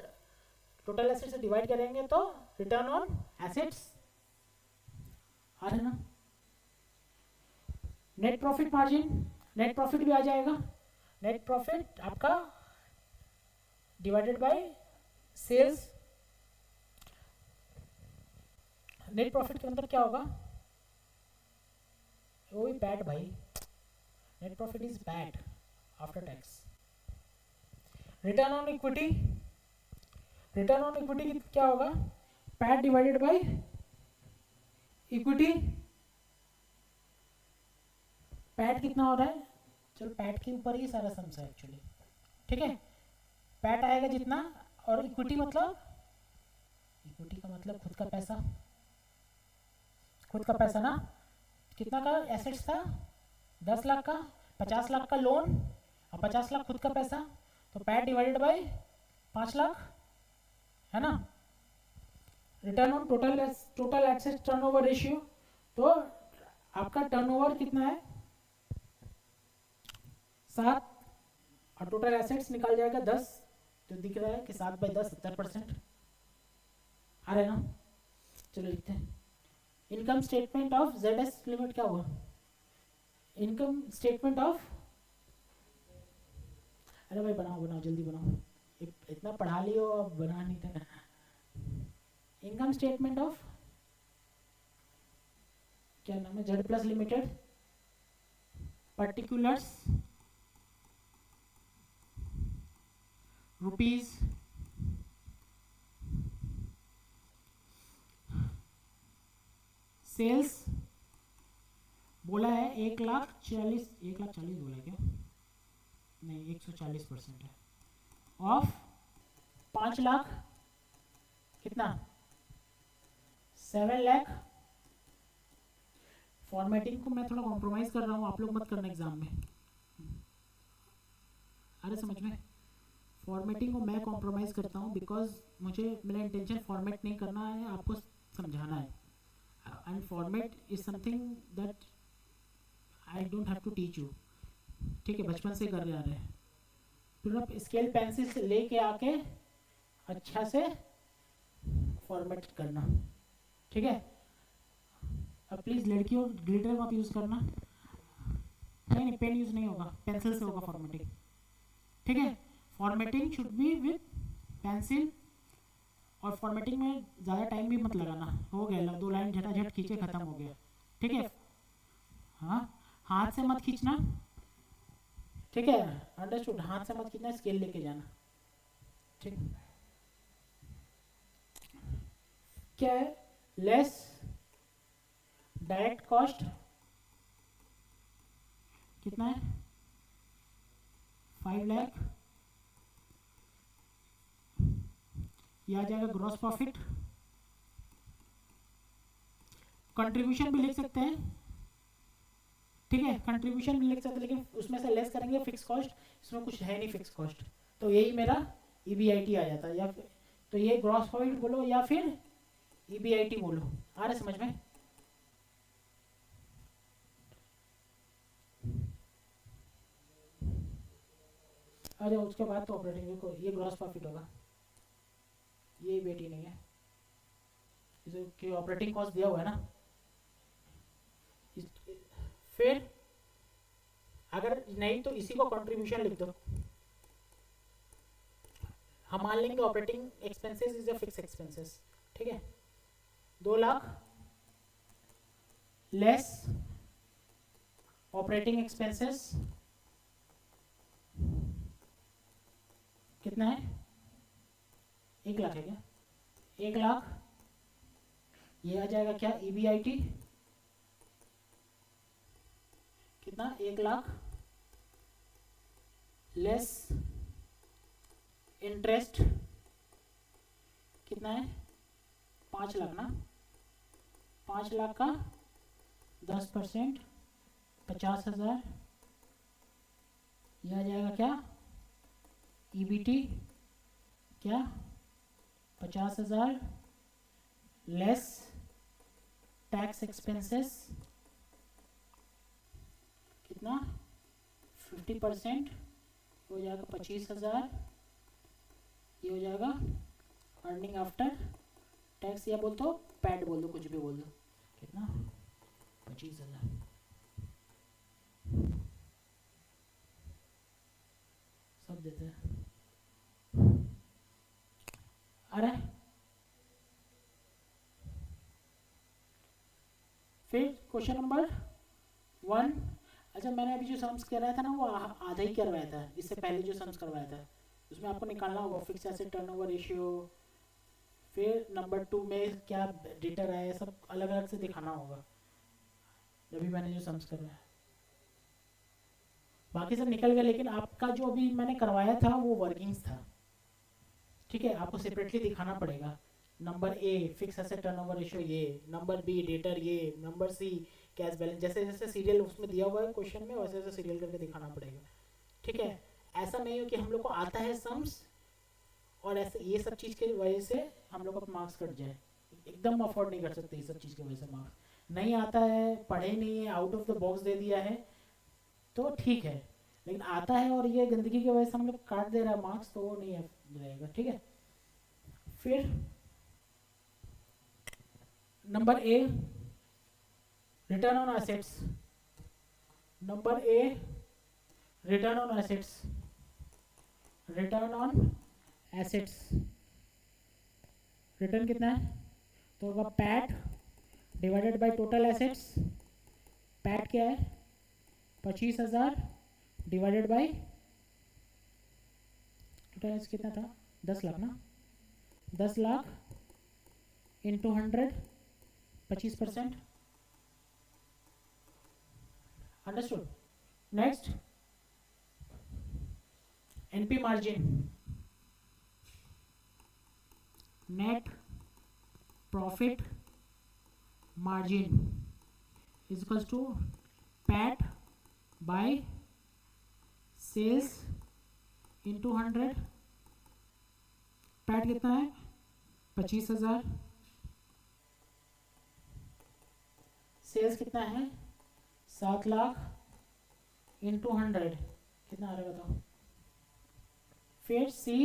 टोटल एसेट से डिवाइड करेंगे तो रिटर्न ऑन एसेट्स आ रहा है ना। Net profit margin, net profit भी आ जाएगा। नेट प्रॉफिट आपका divided by sales. Net profit के अंदर क्या होगा, वो भी पैट भाई, net profit is PAT after tax. Return on equity, return on equity क्या होगा PAT divided by equity, PAT कितना हो रहा है, चलो पैट के ऊपर ही सारा सम्स है एक्चुअली, ठीक है। पैट आएगा जितना, और इक्विटी मतलब, इक्विटी का मतलब खुद का पैसा, खुद का पैसा ना, कितना का एसेट्स था, 10 लाख का, 50 लाख का लोन और 50 लाख खुद का पैसा, तो पैट डिवाइडेड बाय 5 लाख, है ना। Return on total assets turnover ratio, तो आपका टर्नओवर कितना है 7, और टोटल एसेट्स निकाल जाएगा 10, तो दिख रहा है कि 7/10 70% आ रहा है ना। चलो लिखते हैं, income statement of ZS limit, क्या हुआ, इनकम स्टेटमेंट ऑफ, अरे भाई बनाओ बनाओ जल्दी बनाओ, इतना पढ़ा लियो अब बना नहीं था। इनकम स्टेटमेंट ऑफ क्या नाम है, Z+ limited, particulars rupees sales बोला है 1,40,000 बोला क्या, नहीं 140% है, ऑफ 5 लाख कितना 7 लाख। फॉर्मेटिंग को मैं थोड़ा कॉम्प्रोमाइज कर रहा हूँ, आप लोग मत करना एग्जाम में, अरे समझ में, फॉर्मेटिंग को मैं कॉम्प्रोमाइज करता हूँ बिकॉज मुझे, मेरा इंटेंशन फॉर्मेट नहीं करना है, आपको समझाना है, and format is something that I don't have to teach you, ठीक है, बचपन से कर रहे आ रहे हैं, फिर आप स्केल पेंसिल से लेके आके अच्छा से फॉर्मेट करना, ठीक है। अब प्लीज़ लड़कियों ग्लिटर मत यूज़ करना, नहीं नहीं पेन यूज़ नहीं होगा, पेंसिल से होगा फॉर्मेटिंग, ठीक है। Formatting should be with pencil, और फॉर्मेटिंग में ज़्यादा टाइम भी मत लगाना, हो गया 2 लाइन झटाझट खींचे ख़त्म हो गया, ठीक है। हाँ हाथ से मत खींचना, ठीक है, अंडरस्टूड, हाथ से मत खींचना, स्केल लेके जाना, ठीक। क्या है, लेस डायरेक्ट कॉस्ट कितना है 5 लाख, यह आ जाएगा ग्रॉस प्रॉफिट। कंट्रीब्यूशन भी लिख सकते हैं, ठीक है, कंट्रीब्यूशन भी लिख सकते हैं, लेकिन उसमें से लेस करेंगे फिक्स कॉस्ट, इसमें कुछ है नहीं फिक्स कॉस्ट, तो यही मेरा EBIT आ जाता है, या फिर तो ये ग्रॉस प्रॉफिट बोलो या फिर EBIT बोलो, आ रहा समझ में। अरे उसके बाद तो ऑपरेटिंग को, ये ग्रॉस प्रॉफिट होगा, ये EBIT नहीं है, इसे ऑपरेटिंग कॉस्ट दिया हुआ है ना। फिर अगर नहीं तो इसी को कंट्रीब्यूशन लिख दो, हम मान लेंगे operating expenses is a fix expenses, ठीक है। 2 लाख लेस ऑपरेटिंग एक्सपेंसेस कितना है, 1 लाख है क्या, 1 लाख, ये आ जाएगा क्या EBIT कितना 1 लाख लेस इंटरेस्ट कितना है 5 लाख ना, 5 लाख का 10% 50,000, यह आ जाएगा क्या EBT क्या 50,000 लेस टैक्स एक्सपेंसेस कितना 50% हो जाएगा 25,000, ये हो जाएगा अर्निंग आफ्टर टैक्स, या बोल दो पैड बोल दो, कुछ भी बोल दो, कितना 25,000, सब देते हैं। अरे फिर क्वेश्चन नंबर 1, अच्छा मैंने अभी जो सम्स कराया था ना वो आधा ही करवाया था, इससे पहले जो सम्स करवाया था उसमें आपको निकालना होगा फिक्स एसेट टर्नओवर रेशियो, फिर नंबर 2 में क्या डेटा रहा है, सब अलग अलग से दिखाना होगा अभी मैंने जो सम्स कर रहा है। बाकी सब निकल गया, लेकिन आपका जो अभी मैंने करवाया था वो वर्किंग्स था, ठीक है। आपको सेपरेटली दिखाना पड़ेगा। Number a fix asset turnover ratio ये, नंबर बी डेटर ये, नंबर सी कैश बैलेंस, जैसे जैसे सीरियल उसमें दिया हुआ है क्वेश्चन में वैसे वैसे सीरियल करके दिखाना पड़ेगा, ठीक है। ऐसा नहीं हो कि हम लोग को आता है सम्स और ऐसे ये सब चीज़ की वजह से हम लोग का मार्क्स कट जाए। एकदम अफोर्ड नहीं कर सकते ये सब चीज़ की वजह से। मार्क्स नहीं आता है, पढ़े नहीं है, आउट ऑफ द बॉक्स दे दिया है तो ठीक है, लेकिन आता है और ये गंदगी की वजह से हम लोग काट दे रहा है मार्क्स, तो वो नहीं रहेगा, ठीक है। फिर number A return on assets, number A return on assets, return on assets return कितना है तो होगा PAT divided bye total assets. PAT क्या है 25,000 डिवाइडेड बाय टोटल एसेट्स कितना था 10 लाख ना, 10 lakh into 100 25%। Understood. Next NP margin, net profit margin is equals to PAT by sales into 100। PAT कितना है 25,000, सेल्स कितना है 7 लाख इंटू 100 कितना आ रहा है बताओ। फिर see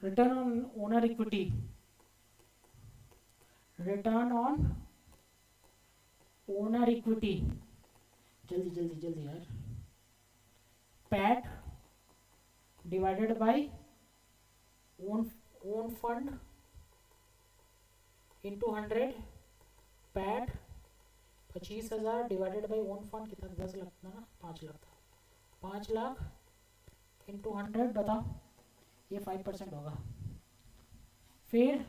return on owner equity, return on owner equity, जल्दी जल्दी जल्दी यार। PAT divided by own fund into 100। PAT 25,000 divided by own fund कितना 10 लाख था ना, 5 लाख था, 5 लाख इंटू 100 बताओ, ये 5% होगा। फिर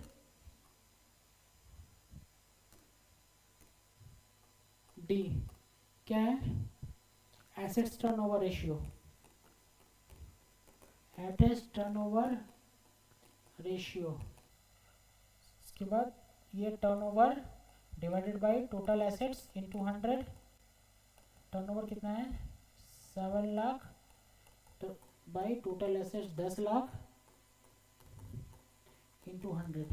डी क्या है assets turnover ratio, assets turnover ratio. इसके बाद ये turnover divided by total assets into 100। Turnover कितना है 7 लाख तो bye total assets 10 lakh into 100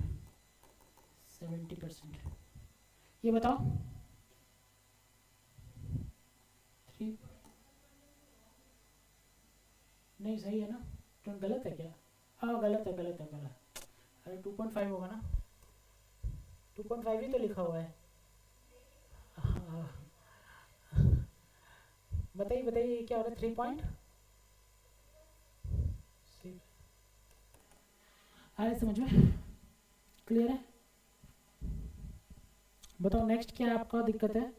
70%। ये बताओ 3 नहीं सही है ना, तो गलत है क्या? हाँ गलत है गलत है गलत। अरे 2.5 होगा ना, 2.5 ही तो लिखा हुआ है। बताइए बताइए क्या हो रहा है 3 पॉइंट। अरे समझ में क्लियर है? बताओ नेक्स्ट क्या आपका दिक्कत है,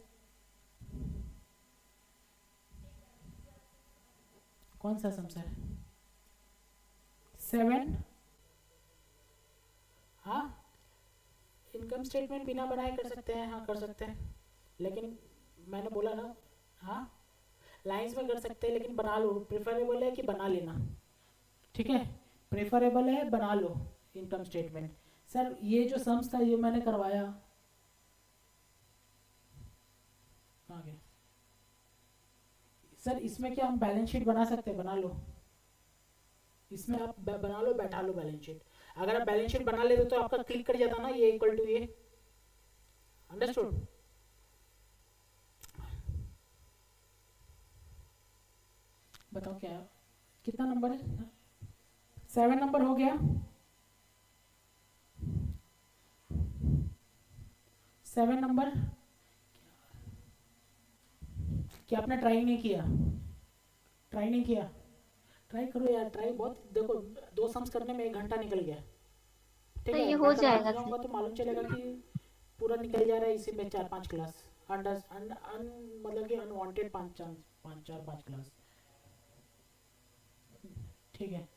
कौन सा सम है 7? हाँ इनकम स्टेटमेंट बिना बनाए कर सकते हैं, हाँ कर सकते हैं, लेकिन मैंने बोला ना हाँ लाइंस में कर सकते हैं, लेकिन बना लो, प्रेफरेबल है कि बना लेना, ठीक है प्रेफरेबल है बना लो इनकम स्टेटमेंट। सर ये जो सम्स था ये मैंने करवाया आगे, सर इसमें क्या हम बैलेंस शीट बना सकते हैं? बना लो, इसमें आप बना लो बैठा लो बैलेंस शीट। अगर आप बैलेंस शीट बना लेते तो आपका क्लिक कर जाता ना ये इक्वल टू ये, अंडरस्टूड? बताओ क्या कितना नंबर है 7 नंबर हो गया। 7 नंबर क्या आपने ट्राई नहीं किया? ट्राई नहीं किया, ट्राई करो यार, ट्राई बहुत, देखो 2 सम्स करने में 1 घंटा निकल गया, ठीक तो है ये हो मैं कल आ जाएगा जाऊंगा तो मालूम चलेगा कि पूरा निकल जा रहा है इसी में 4-5 क्लास मतलब कि अनवांटेड 5 क्लास, ठीक है।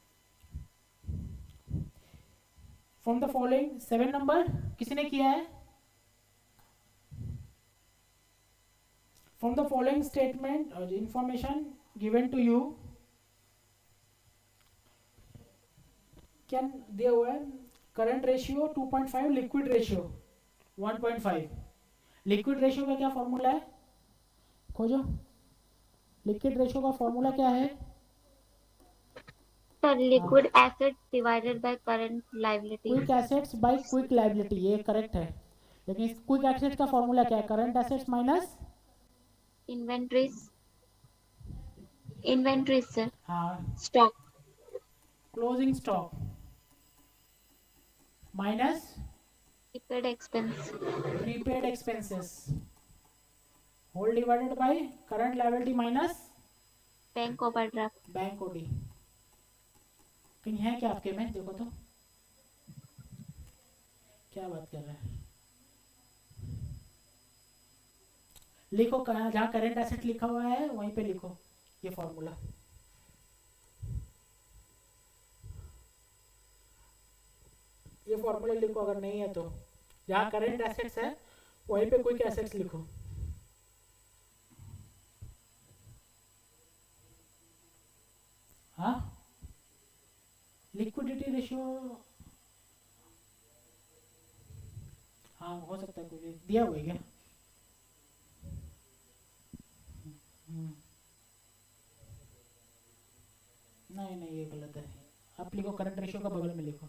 फ्रॉम द फॉलोइंग 7 नंबर किसी ने किया है? फ्रॉम द फॉलोइंग स्टेटमेंट और information given to you can दिया हुआ है current ratio 2.5, liquid ratio 1.5। Liquid ratio का क्या फॉर्मूला है? खोजो। लिक्विड रेशियो का फॉर्मूला क्या है? Sir liquid asset divided by current liability. Quick assets by quick liability, ये करेक्ट है। लेकिन इस क्विक एसेट्स का फॉर्मूला क्या है? Current assets minus inventories sir. हाँ, stock closing stock minus prepaid expense. Prepaid expenses whole divided by current liability minus bank overdraft. Bank OD. कहीं है क्या आपके में? देखो तो क्या बात कर रहे हैं। लिखो जहाँ करंट एसेट लिखा हुआ है वहीं पे लिखो ये फॉर्मूला। ये फॉर्मूला लिखो, अगर नहीं है तो जहाँ करंट एसेट्स है वहीं पे क्विक एसेट्स लिखो। हाँ, लिक्विडिटी रेशियो हाँ हो सकता है, कुछ दिया हुआ है क्या? नहीं ये गलत है। आप लिखो करंट रेशियो का बगल में लिखो,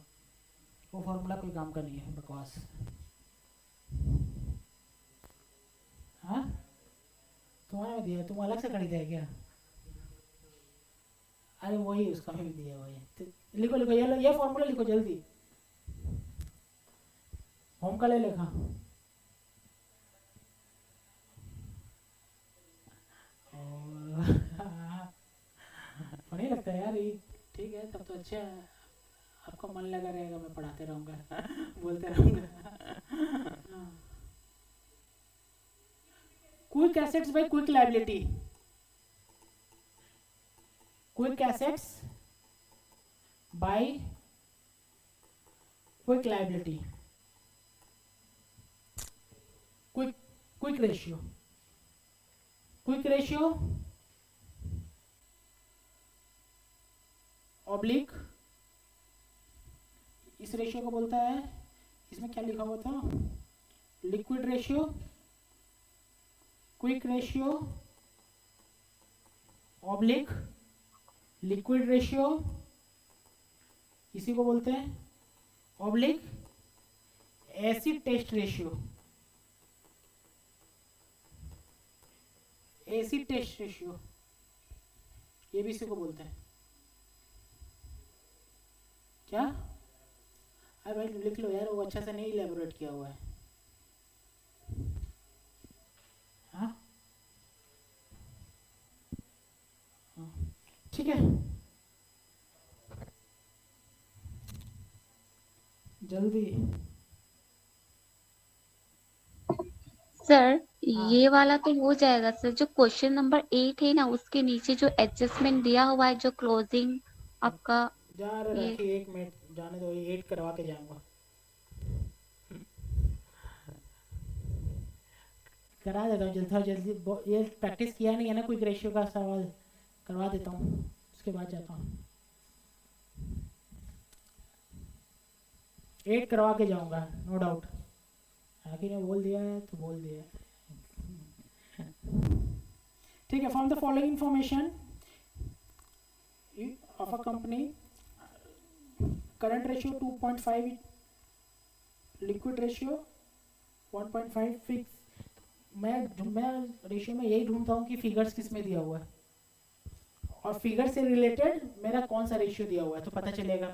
वो फॉर्मूला कोई काम का नहीं है, बकवास। हाँ, तुम्हारा में दिया, तुम अलग से खरीदा है क्या? अरे वही उसका भी दिया हुआ है। तो लिखो ये फॉर्मूला लिखो जल्दी। होम का ले लेखा। फनी लगता है यार ये। ठीक है, तब तो अच्छा है, आपका मन लगा रहेगा, मैं पढ़ाते रहूँगा बोलते रहूँगा। Quick assets by quick liability. Quick assets by quick liability. Quick ratio oblique, इस रेशियो को बोलता है, इसमें क्या लिखा हुआ था? Liquid ratio, quick ratio oblique liquid ratio, इसी को बोलते हैं oblique acid test ratio. Acid test ratio ये भी इसी को बोलते हैं। क्या? अरे भाई लिख लो यार, वो अच्छा से नहीं इलेबोरेट किया हुआ है। हाँ ठीक है, जल्दी। सर ये वाला तो हो जाएगा सर। जो क्वेश्चन नंबर 8 है ना, उसके नीचे जो एडजस्टमेंट दिया हुआ है, जो क्लोजिंग आपका जा रहे रखिए, 1 मिनट जाने दो, ये 8 करवा के जाऊंगा। करा देता हूँ जल्दी। ये प्रैक्टिस किया नहीं है ना, क्विक रेशियो का सवाल करवा देता हूँ, उसके बाद जाता हूँ। 8 करवा के जाऊंगा नो डाउट। आखिर ने बोल दिया है तो बोल दिया है। ठीक है, from the following information of a company, current ratio 2.5, liquid ratio 1.5 fix. मैं रेशियो में यही ढूंढता हूँ कि फिगर्स किस में दिया हुआ है और फिगर से रिलेटेड मेरा कौन सा रेशियो दिया हुआ है तो पता चलेगा।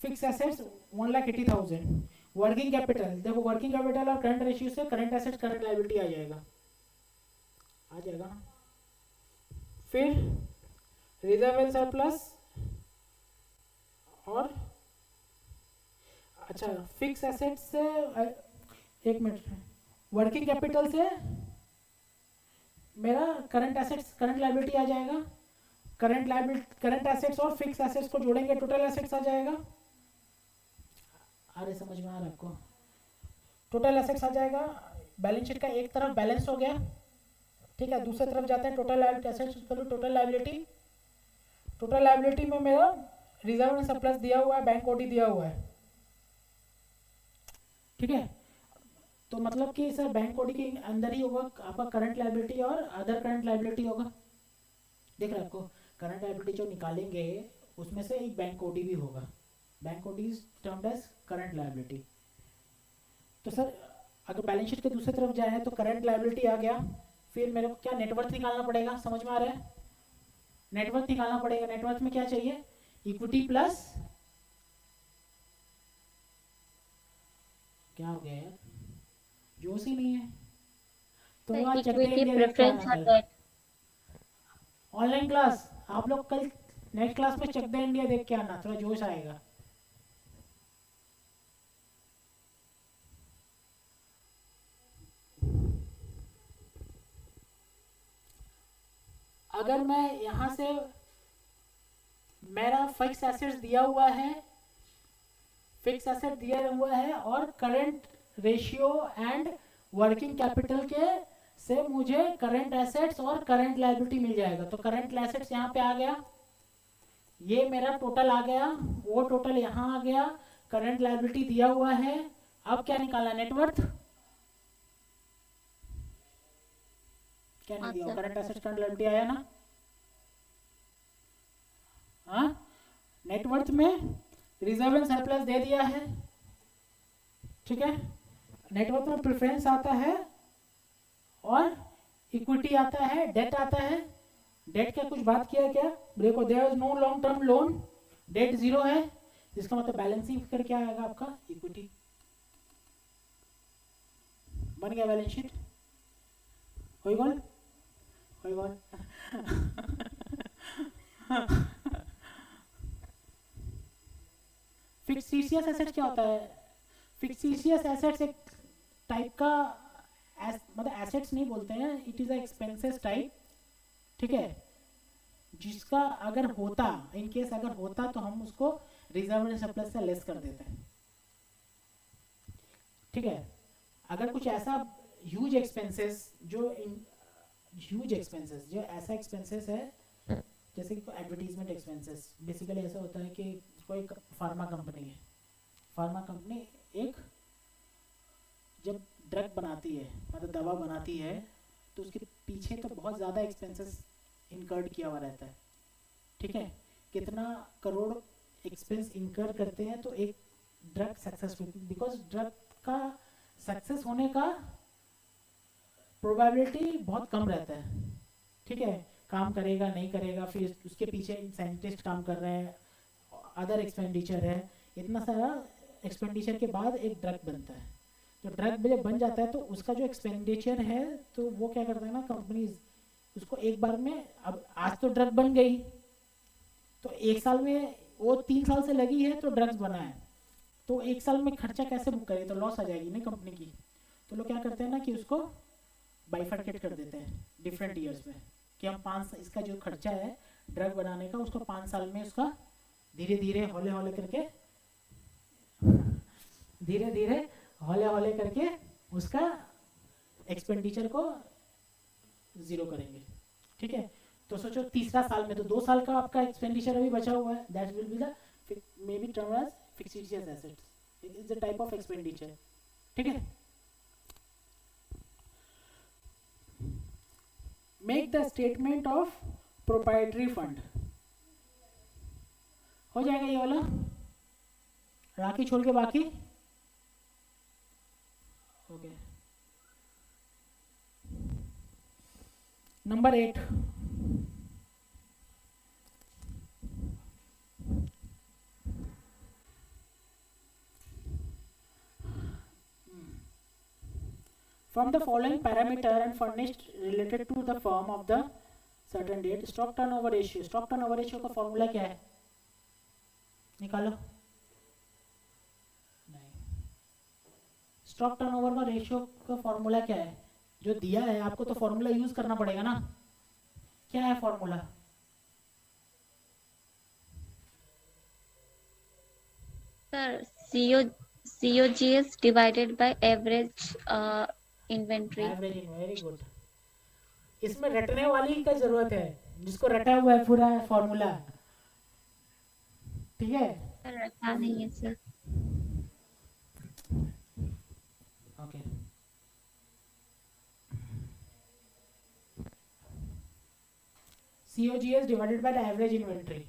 Fix assets 1,80,000। वर्किंग कैपिटल, देखो वर्किंग कैपिटल और करंट रेशियो से करंट एसेट्स करंट लायबिलिटी आ जाएगा फिर रिजर्व एंड सरप्लस और अच्छा फिक्स एसेट्स से 1 मिनट, वर्किंग कैपिटल से मेरा करंट एसेट्स करंट लायबिलिटी आ जाएगा। करंट एसेट्स और फिक्स एसेट्स को जोड़ेंगे टोटल एसेट्स आ जाएगा। अरे समझ में आ रहा है आपको? टोटल एसेट्स आ जाएगा, बैलेंस शीट का एक तरफ बैलेंस हो गया, ठीक है, दूसरी तरफ जाते हैं total assets total liability. Total liability में मेरा रिजर्व एंड सरप्लस दिया हुआ है, बैंक ओडी दिया हुआ है, ठीक है। तो मतलब कि सर बैंक ओडी के अंदर ही होगा आपका करंट लाइबिलिटी और अदर करंट लाइबिलिटी होगा। देख रहे आपको, करंट लाइबिलिटी जो निकालेंगे उसमें से एक बैंक ओडी भी होगा, bank OD is termed as current liability. तो सर अगर बैलेंस शीट के दूसरी तरफ जाए तो करंट लाइबिलिटी आ गया, फिर मेरे को क्या नेटवर्थ निकालना पड़ेगा, समझ में आ रहा है? नेटवर्थ निकालना पड़ेगा। नेटवर्थ में क्या चाहिए, इक्विटी प्लस क्या हो गया यार, जोश ही नहीं है। तो आज चकते इक्विटी इंडिया देख के प्रेफरेंस आना और कल डेट। ऑनलाइन क्लास, आप लोग कल नेक्स्ट क्लास में चक दे इंडिया देख के आना, थोड़ा जोश आएगा। अगर मैं यहाँ से मेरा फिक्स एसेट्स दिया हुआ है, फिक्स एसेट दिया हुआ है और current ratio and working capital के से मुझे करंट एसेट्स और करंट लायबिलिटी मिल जाएगा। तो करंट एसेट्स यहाँ पे आ गया, ये मेरा टोटल आ गया, वो टोटल यहाँ आ गया, करंट लायबिलिटी दिया हुआ है। अब क्या निकालना, नेटवर्थ क्या नहीं दिया, करंट एसेट्स करंट लायबिलिटी आया ना। हाँ, नेटवर्थ में रिजर्व एंड सरप्लस दे दिया है, ठीक है। नेटवर्थ में प्रेफरेंस आता है और इक्विटी आता है, डेट आता है। डेट का कुछ बात किया क्या, देखो there is no long term loan, debt zero है, इसका मतलब बैलेंसिंग फिगर क्या आएगा आपका, इक्विटी। बन गया बैलेंस शीट, होई गोल होई गोल। फिक्टिशियस एसेट्स क्या होता है, फिक्टिशियस एसेट्स एक टाइप का मतलब एसेट्स नहीं बोलते हैं, it is a expenses type, ठीक है, जिसका अगर होता, इन केस अगर होता तो हम उसको रिजर्व एंड सरप्लस से लेस कर देते हैं, ठीक है। अगर कुछ ऐसा ह्यूज एक्सपेंसेस जो ऐसा एक्सपेंसेस है जैसे कि एडवर्टीजमेंट एक्सपेंसेस, बेसिकली ऐसा होता है कि कोई फार्मा कंपनी है, फार्मा कंपनी एक जब ड्रग बनाती है मतलब दवा बनाती है तो उसके पीछे तो बहुत ज़्यादा एक्सपेंसेस इनकर्ड किया हुआ रहता है, ठीक है। कितना करोड़ एक्सपेंस इनकर करते हैं तो एक ड्रग सक्सेसफुल, बिकॉज ड्रग का सक्सेस होने का प्रोबेबिलिटी बहुत कम रहता है, ठीक है। काम करेगा नहीं करेगा, फिर उसके पीछे साइंटिस्ट काम कर रहे हैं, अदर एक्सपेंडिचर है, इतना सारा एक्सपेंडिचर के बाद एक ड्रग बनता है। तो ड्रग जब बन जाता है तो उसका जो एक्सपेंडिचर है तो वो क्या करता है ना, कंपनीज उसको एक बार में, अब आज तो ड्रग बन गई तो एक साल में, वो 3 साल से लगी है तो ड्रग्स बना है, तो एक साल में खर्चा कैसे बुक करे, तो लॉस आ जाएगी ना कंपनी की। तो लोग क्या करते हैं ना कि उसको बाइफर्केट कर देते हैं डिफरेंट ईयर्स में, कि हम 5 इसका जो खर्चा है ड्रग बनाने का उसको 5 साल में उसका धीरे धीरे हौले हौले करके उसका एक्सपेंडिचर को जीरो करेंगे, ठीक है। तो सोचो तीसरा साल में तो 2 साल का आपका एक्सपेंडिचर अभी बचा हुआ है, that will be the may be term as fictitious assets, it is the type of expenditure, ठीक है। Make the statement of proprietary fund, हो जाएगा ये वाला, राखी छोड़ के बाकी okay. Number 8, from the following parameter and furnished related to the firm of the certain date, stock turnover ratio, stock turnover ratio का फॉर्मूला क्या है, निकालो। नहीं, स्टॉक टर्नओवर का रेशियो का फॉर्मूला क्या है, जो दिया है आपको तो फॉर्मूला यूज करना पड़ेगा ना, क्या है formula, sir CO COGS divided by average inventory. Average, very good. इसमें रटने वाली का जरूरत है, जिसको रटा हुआ है पूरा फॉर्मूला, ठीक है। सर रखा नहीं है sir. Okay, COGS divided by the average inventory,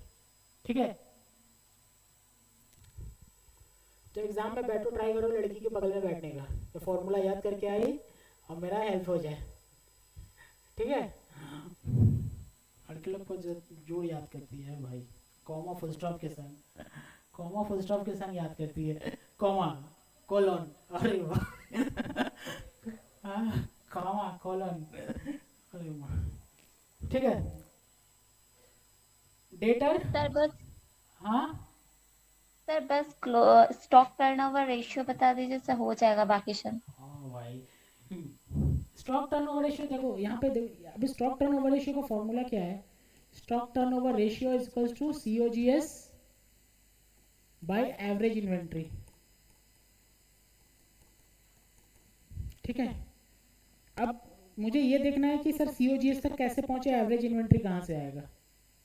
ठीक है। जब एग्जाम में बैठो ट्राई करो लड़की के बगल में बैठने का, तो फॉर्मूला याद करके आई और मेरा हेल्प हो जाए, ठीक है। लड़के लोग को जोड़ याद करती है भाई, कॉमा फुल स्टॉप के संग, कॉमा फुल स्टॉप के संग याद करती है, कॉमा कोलन, अरे वाह, कॉमा कोलन, अरे वाह, ठीक है। डेटर, सर बस हाँ सर बस स्टॉक टर्नओवर रेशियो बता दीजिए सर, हो जाएगा बाकी सब। हाँ भाई, स्टॉक टर्नओवर रेशियो देखो यहाँ पे अभी स्टॉक टर्नओवर रेशियो का फॉर्मूला क्या है? Stock turnover ratio is equals to COGS by average inventory, ठीक है। अब मुझे ये देखना है कि सर COGS तक कैसे पहुंचे, एवरेज इन्वेंट्री कहाँ से आएगा,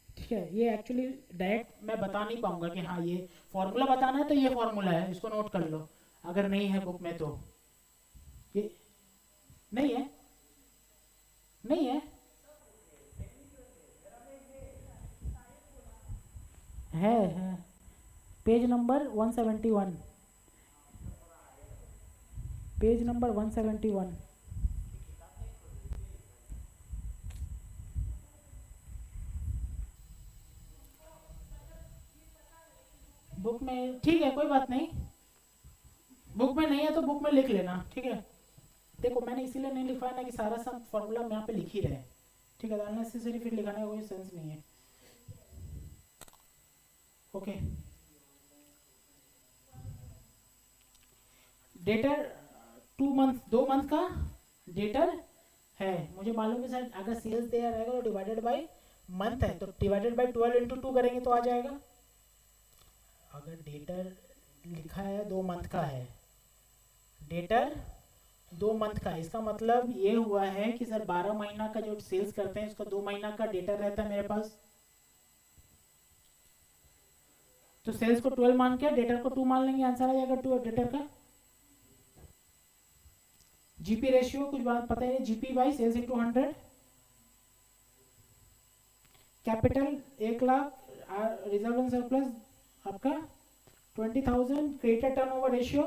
ठीक है। ये एक्चुअली डायरेक्ट मैं बता नहीं पाऊंगा कि हाँ ये फॉर्मूला बताना है तो ये फॉर्मूला है, इसको नोट कर लो अगर नहीं है बुक में, तो ये नहीं है, नहीं है page number 171, page number 171, book में, ठीक है कोई बात नहीं, बुक में नहीं है तो बुक में लिख लेना, ठीक है। देखो मैंने इसीलिए नहीं लिखा है ना कि सारा सब फॉर्मूला हम यहाँ पे लिख ही रहे हैं, ठीक है, अननेसेसरी फिर लिखाने का कोई सेंस नहीं है, ओके। डेटर 2 मंथ, 2 मंथ का डेटर है, मुझे मालूम है सर, अगर सेल्स दिया रहेगा तो डिवाइडेड बाय मंथ है, तो डिवाइडेड बाय 12 इंटू 2 करेंगे तो आ जाएगा। अगर डेटर लिखा है 2 मंथ का है, डेटर 2 मंथ का, इसका मतलब ये हुआ है कि सर 12 महीना का जो सेल्स करते हैं उसका 2 महीना का डेटर रहता है मेरे पास, तो सेल्स को 12 मान के डेटर को 2 मान लेंगे, आंसर आ जाएगा 2 डेटर का। जीपी रेशियो कुछ बात पता है, GP by sales into 100, capital 1 lakh, reserve and surplus आपका 20,000, क्रेडिटर टर्नओवर रेशियो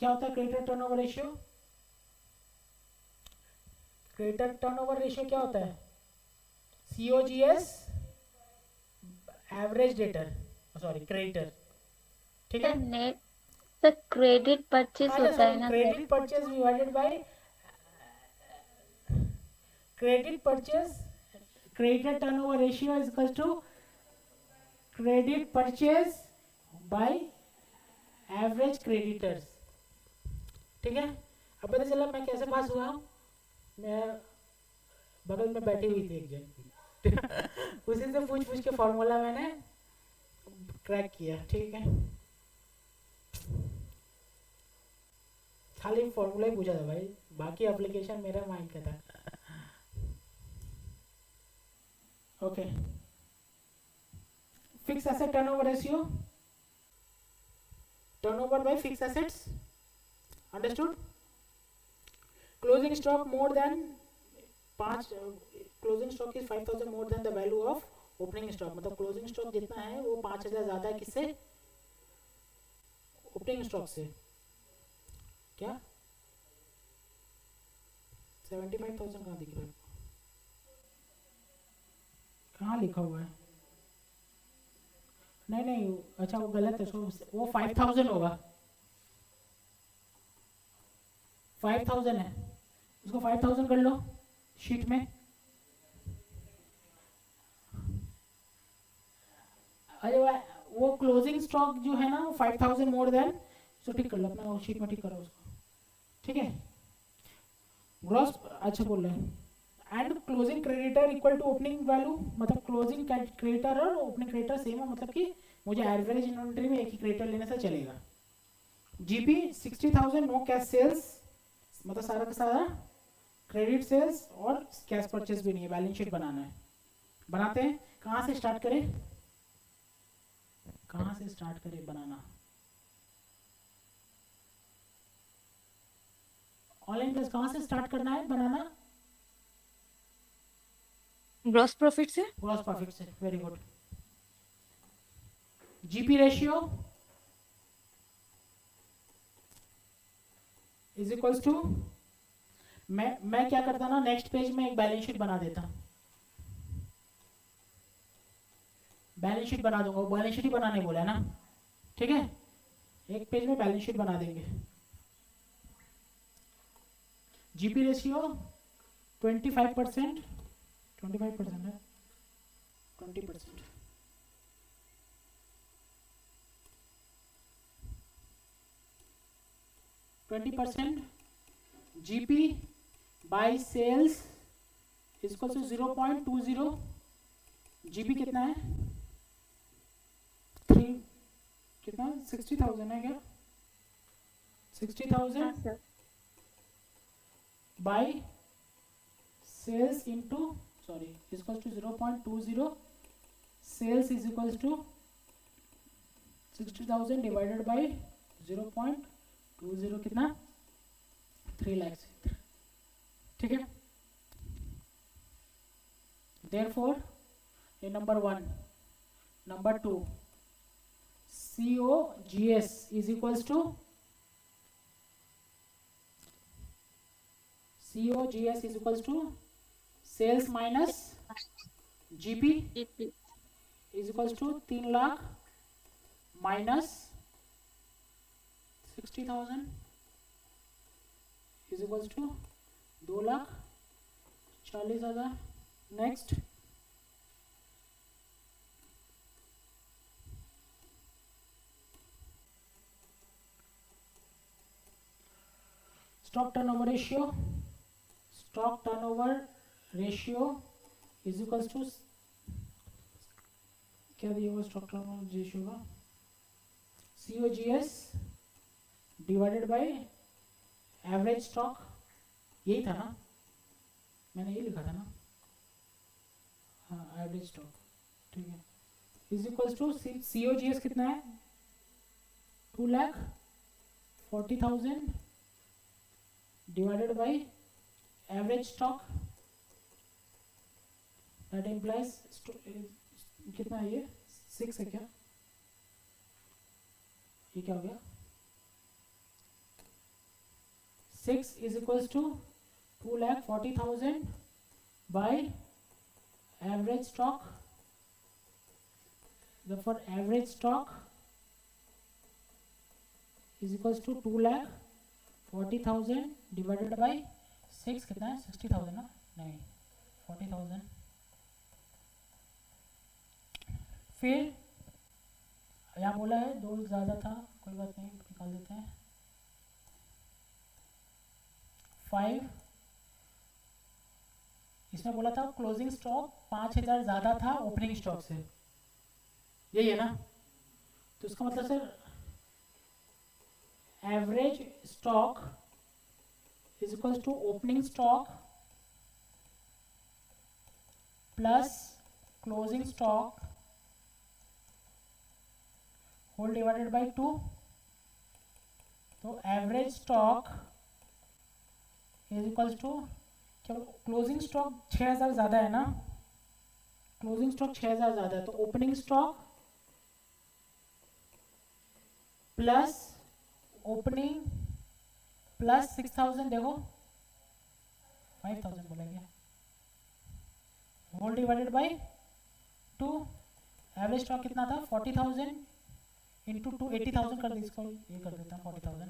क्या होता है, creditor turnover ratio, creditor turnover ratio क्या होता है, COGS average debtor, sorry creditor, ठीक है। नेट सर क्रेडिट परचेज होता है ना, credit purchase divided by credit purchase, creditor turnover ratio is equal to credit purchase by average creditors, ठीक है। अब पता चला मैं कैसे पास हुआ, मैं बगल में बैठी हुई थी एक जन उसी से पूछ पूछ के फॉर्मूला मैंने क्रैक किया, ठीक है। खाली फॉर्मूला ही पूछा था भाई, बाकी एप्लीकेशन मेरा माइंड का था, okay. Fix asset turnover ratio, turnover by fix assets, understood. Closing stock more than 5, closing stock is 5,000 more than the value of opening stock, मतलब क्लोजिंग स्टॉक जितना है वो 5,000 ज्यादा है किससे, ओपनिंग स्टॉक से, क्या 75,000 कहाँ दिख रहा है, कहाँ लिखा हुआ है, नहीं अच्छा वो गलत है, वो 5,000 होगा, 5,000 है, उसको 5,000 कर लो शीट में, अरे वो क्लोजिंग स्टॉक जो है ना वो 5,000 मोर देन, तो ठीक कर लो अपना शीट में, ठीक करो उसको, ठीक है। ग्रॉस अच्छा बोल रहे हैं, and closing creditor equal to opening value, मतलब क्लोजिंग क्रेडिटर और ओपनिंग क्रेडिटर सेम है, मतलब कि मुझे एवरेज इन्वेंटरी में एक ही क्रेडिटर लेने से चलेगा, जीपी 60,000 नो कैश सेल्स, मतलब सारा का सारा क्रेडिट सेल्स और कैश परचेस भी नहीं है, बैलेंस शीट बनाना है। बनाते हैं, कहाँ से स्टार्ट करें, कहाँ से स्टार्ट करें बनाना। ऑनलाइन क्लास कहाँ से स्टार्ट करना है बनाना, ग्रॉस प्रॉफिट से। ग्रॉस प्रॉफिट से, very good. GP ratio is equals to, मैं क्या करता ना, नेक्स्ट पेज में एक बैलेंस शीट बना देता, बैलेंस शीट बना दूंगा, वो बैलेंस शीट ही बनाने बोला है ना, ठीक है, एक पेज में बैलेंस शीट बना देंगे। जीपी रेशियो 25%, 25% है, 20%, 20% GP by sales is equal to 0.20। GP कितना है, 3 कितना, 60,000 है क्या, 60,000 हाँ sir. By sales into, sorry, is equal to 0.20, sales is equal to 60,000 divided by 0.20 कितना, 3 लाख, ठीक है। Therefore, in number 1, number 2, COGS is equals to, COGS is equals to sales minus GP GP is equals to 3 lakh minus 60,000 is equals to 2,40,000। Next, stock turnover ratio, stock turnover ratio is equals to, क्या दिया हुआ stock turnover ratio का, COGS divided by average stock, यही था ना, मैंने ये लिखा था ना, हाँ एवरेज स्टॉक, ठीक है, इज इक्वल्स टू COGS कितना है, 2,40,000 divided by average stock, that implies कितना है ये, 6 है क्या, ये क्या हो गया, 6 is equals to 2,40,000 by average stock, therefore average stock is equals to 2,40,000 divided by 6 कितना है, 60,000 ना, नहीं 40,000। फिर यहाँ बोला है 2 ज़्यादा था, कोई बात नहीं, निकाल देते हैं, 5, इसमें बोला था क्लोजिंग स्टॉक 5,000 ज़्यादा था ओपनिंग स्टॉक से, यही है ना, तो इसका मतलब sir average stock is equals to opening stock plus closing stock whole divided by 2, तो average stock is equals to, closing stock 6,000 ज़्यादा है ना, क्लोजिंग स्टॉक 6,000 ज़्यादा है, तो opening stock plus opening plus 6,000, देखो 5,000 बोलेंगे, whole divided by 2, average stock कितना था, 40,000 इंटू 2, 80,000 कर दी, इसको ये कर देता हूँ 40,000,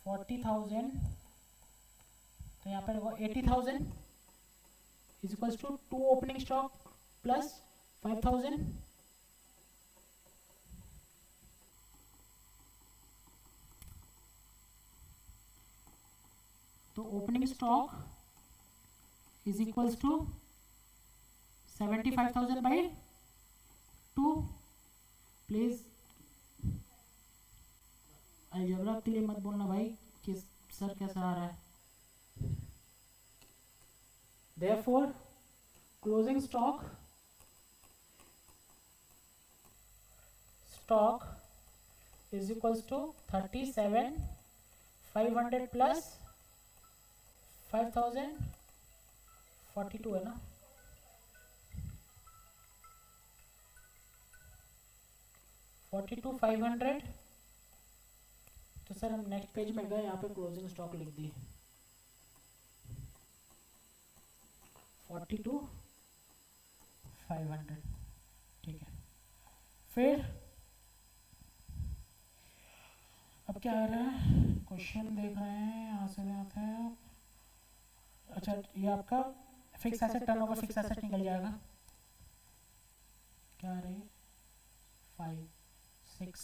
40,000, तो यहाँ पर देखो 80,000 is equals to 2 opening stock plus 5,000, तो opening stock is equals to 75,000 by 2 please algebra के लिए मत बोलना भाई कि सर कैसा आ रहा है. Therefore, closing stock is equals to 37,500 plus 5,042 है ना. 42,500. तो सर हम नेक्स्ट पेज में गए, यहाँ पे क्लोजिंग स्टॉक लिख दिए 42,500. ठीक है. फिर अब क्या आ रहा है, क्वेश्चन देख रहे हैं, यहाँ से आते हैं. अच्छा, ये आपका fix asset turnover fix asset निकल जाएगा. क्या आ रही है 5 6.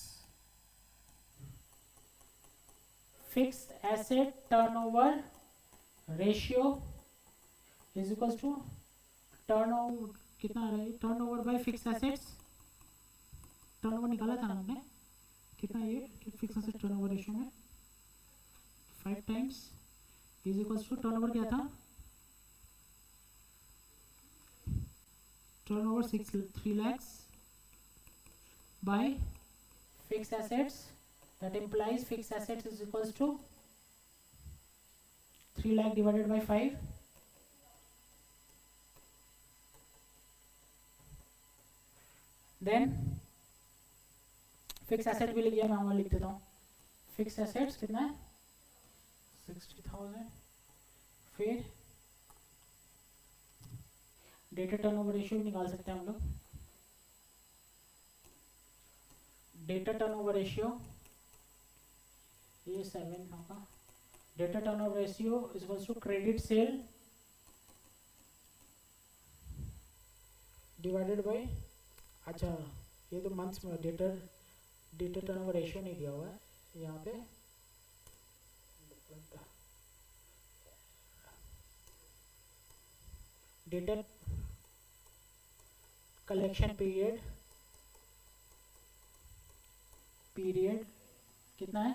Fix asset turnover ratio is equals to turnover, कितना आ रहा है, turnover by fix assets. Turnover निकाला था हमने, कितना ये फिक्स एसेट टर्नओवर रेशियो में 5 times is equals to turnover क्या था, turnover 3 lakhs by fixed assets. That implies fixed assets is equals to 3 lakh divided by 5. Then fixed asset भी लिख दिया, मैं वहाँ लिख देता हूँ. fixed assets कितना है 60,000. फिर डेटा टर्नओवर रेशियो भी निकाल सकते हैं हम लोग. डेटा टर्नओवर रेशियो ये 7 होगा. Debtor turnover ratio is equals to credit sale divided by, अच्छा ये तो मंथ्स में डेटा टर्नओवर रेशियो नहीं दिया हुआ है यहाँ पे. डेटा कलेक्शन पीरियड कितना है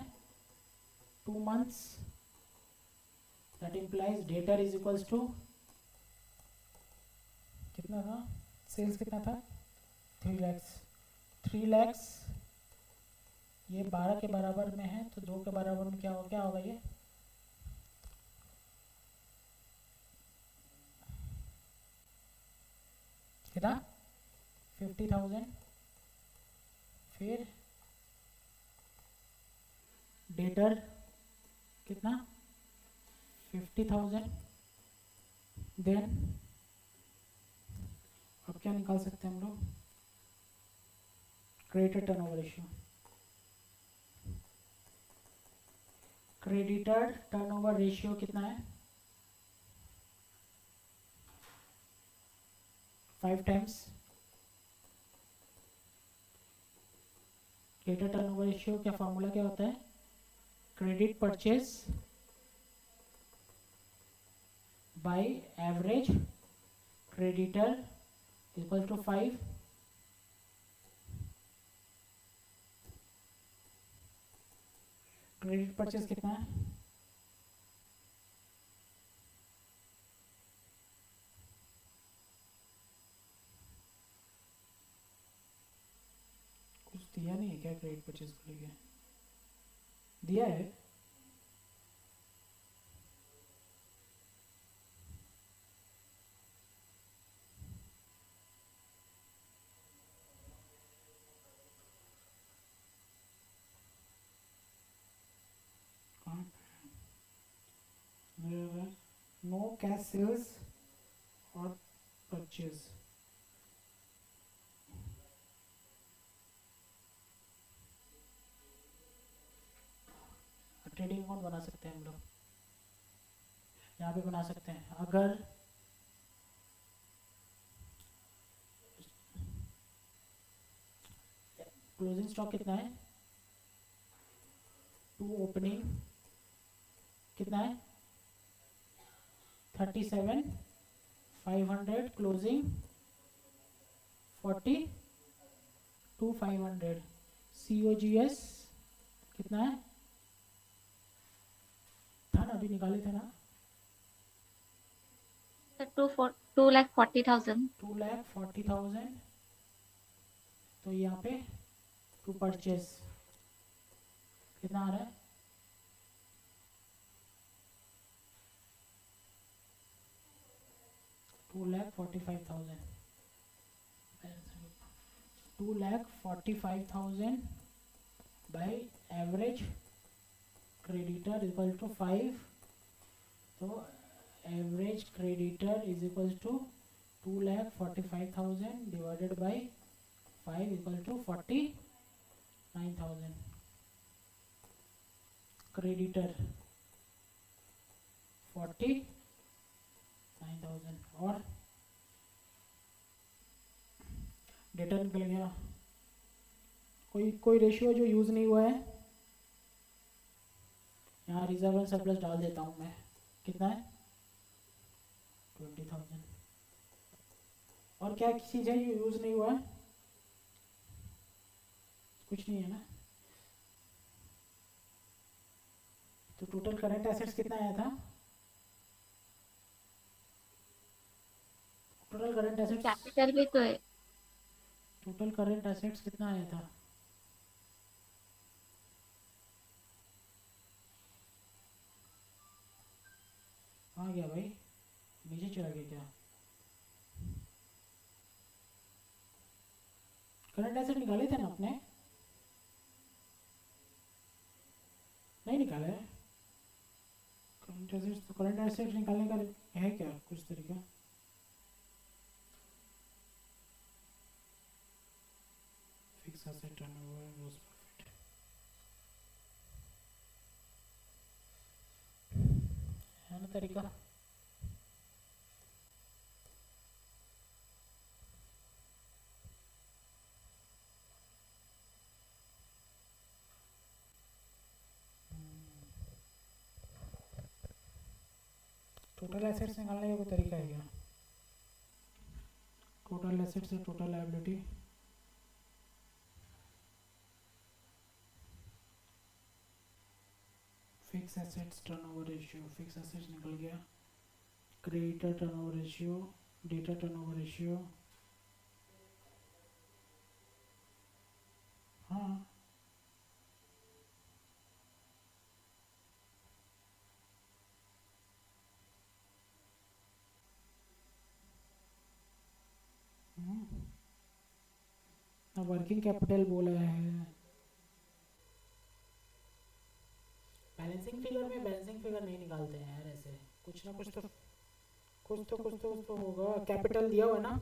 2 months. That implies debtor is equals to कितना था, सेल्स कितना था 3 lakhs. 3 lakhs ये 12 के बराबर में है, तो 2 के बराबर में क्या होगा ये कितना 50,000. फिर डेटर कितना 50,000. देन अब क्या निकाल सकते हैं हम लोग, creditor turnover ratio. Creditor turnover ratio कितना है 5 टाइम्स. डेटा टर्नओवर रेशियो का फॉर्मूला क्या होता है, credit purchase by average creditor equal to 5. Credit purchase कितना है कुछ दिया नहीं है क्या, क्रेडिट परचेज को लेके दिया है. नो कैश सेल्स और परचेज. ट्रेडिंग अकाउंट बना सकते हैं हम लोग, यहाँ पे बना सकते हैं. अगर क्लोजिंग स्टॉक कितना है 2 ओपनिंग कितना है 37,500 क्लोजिंग 2500 COGS कितना है था ना, अभी निकाले थे ना, सर 2,40,000। 2,40,000। तो यहाँ पे टू परचेज कितना आ रहा है, 2,45,000। 2,45,000 by average creditor equal to 5। तो average creditor is equal to 2,45,000 divided by 5 equal to 49,000। Creditor 49,000 और डेटा निकल गया। कोई रेशियो जो यूज़ नहीं हुआ है, यहाँ रिजर्व एंड सरप्लस डाल देता हूँ मैं। कितना है 20,000। और क्या चीज़ है जो यूज़ नहीं हुआ है, कुछ नहीं है ना। तो टोटल करंट एसेट्स कितना आया था, टोटल करंट एसेट्स, कैपिटल भी तो है। टोटल करंट एसेट्स कितना आया था, कहाँ गया भाई, नीचे चला गया क्या। करंट एसेट निकाले थे ना अपने, नहीं निकाले करंट एसेट्स। तो करंट एसेट्स निकालने का है क्या कुछ तरीका, fix asset turnover gross profit है ना तरीका। टोटल एसेट्स निकालने का कोई तरीका है क्या, टोटल एसेट से total liability, fix assets turnover ratio, fix assets निकल गया, creditor turnover ratio, data turnover ratio, हाँ वर्किंग कैपिटल बोला है। बैलेंसिंग फिगर में बैलेंसिंग फिगर नहीं निकालते हैं यार, ऐसे कुछ ना कुछ तो होगा। कैपिटल दिया हुआ है ना,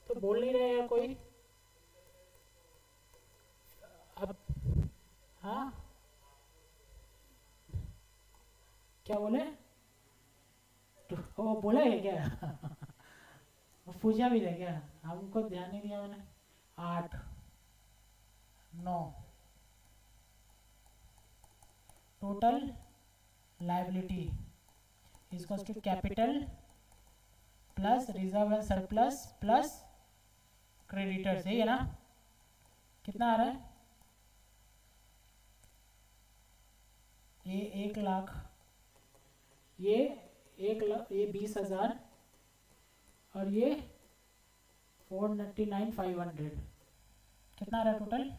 तो बोल नहीं रहे यार कोई। अब हाँ क्या बोले, वो बोला है क्या पूछा भी था क्या, हमको ध्यान नहीं दिया मैंने। 8 9 total liability equals to capital plus reserve and surplus plus creditor, सही है ना। कितना आ रहा है, ये 1 लाख, ये 1 लाख, ये 20,000 और ये 499,500। कितना आ रहा है टोटल,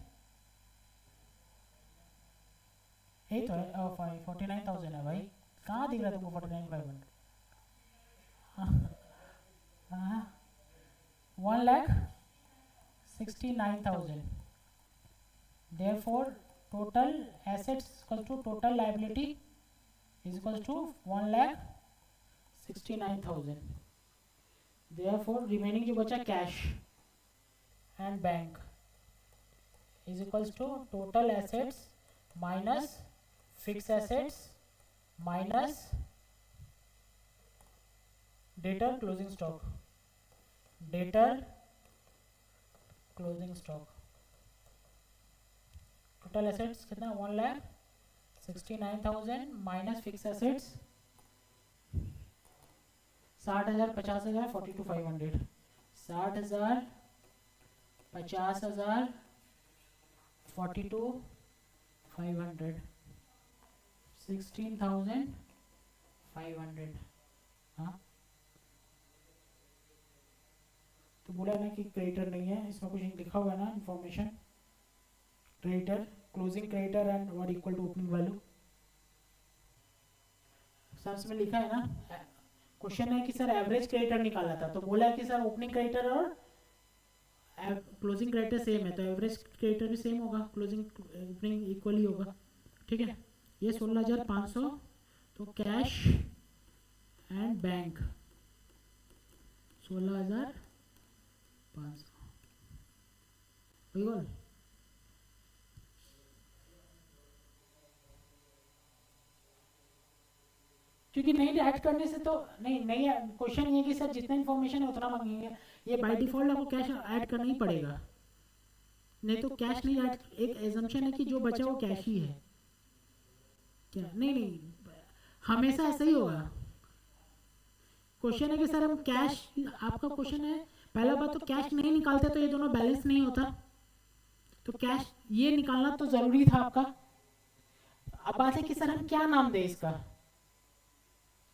यही तो है। 49,000 है भाई, कहाँ दिख रहा है तुमको 49,500। हाँ 1,69,000। therefore total assets equal to total liability is equal to 1,69,000। therefore remaining जो बचा cash and bank is equals to total assets minus fixed assets minus debtor closing stock, debtor closing stock। total assets कितना 1,69,000 minus fix assets 60,000 50,000 42,500, 60,000 50,000, 42,500, 16,500। हाँ, तो बोला ना कि creditor नहीं है, इसमें कुछ लिखा हुआ है ना information, creditor, closing creditor and what equal to opening value. Sir इसमें लिखा है ना, क्वेश्चन है कि सर एवरेज क्रेडिटर निकाला था, तो बोला है कि सर ओपनिंग क्रेडिटर और क्लोजिंग क्रेडिटर सेम है, तो एवरेज क्रेडिटर भी सेम होगा, क्लोजिंग ओपनिंग इक्वल ही होगा। ठीक है, ये 16,500, तो कैश एंड बैंक 16,500 बिल्कुल। क्योंकि नहीं ऐड करने से तो नहीं क्वेश्चन ये कि सर जितना इन्फॉर्मेशन है उतना मांगेंगे, ये बाय डिफॉल्ट आपको कैश ऐड करना ही पड़ेगा, नहीं तो कैश नहीं ऐड, एक एजम्पशन है कि जो बचा वो कैश ही है क्या? नहीं, हमेशा ऐसा ही होगा। क्वेश्चन है कि सर हम कैश, आपका क्वेश्चन है पहला बात तो कैश नहीं निकालते तो ये दोनों बैलेंस नहीं होता, तो कैश ये निकालना तो जरूरी था आपका। अब बात है कि सर हम क्या नाम दे इसका,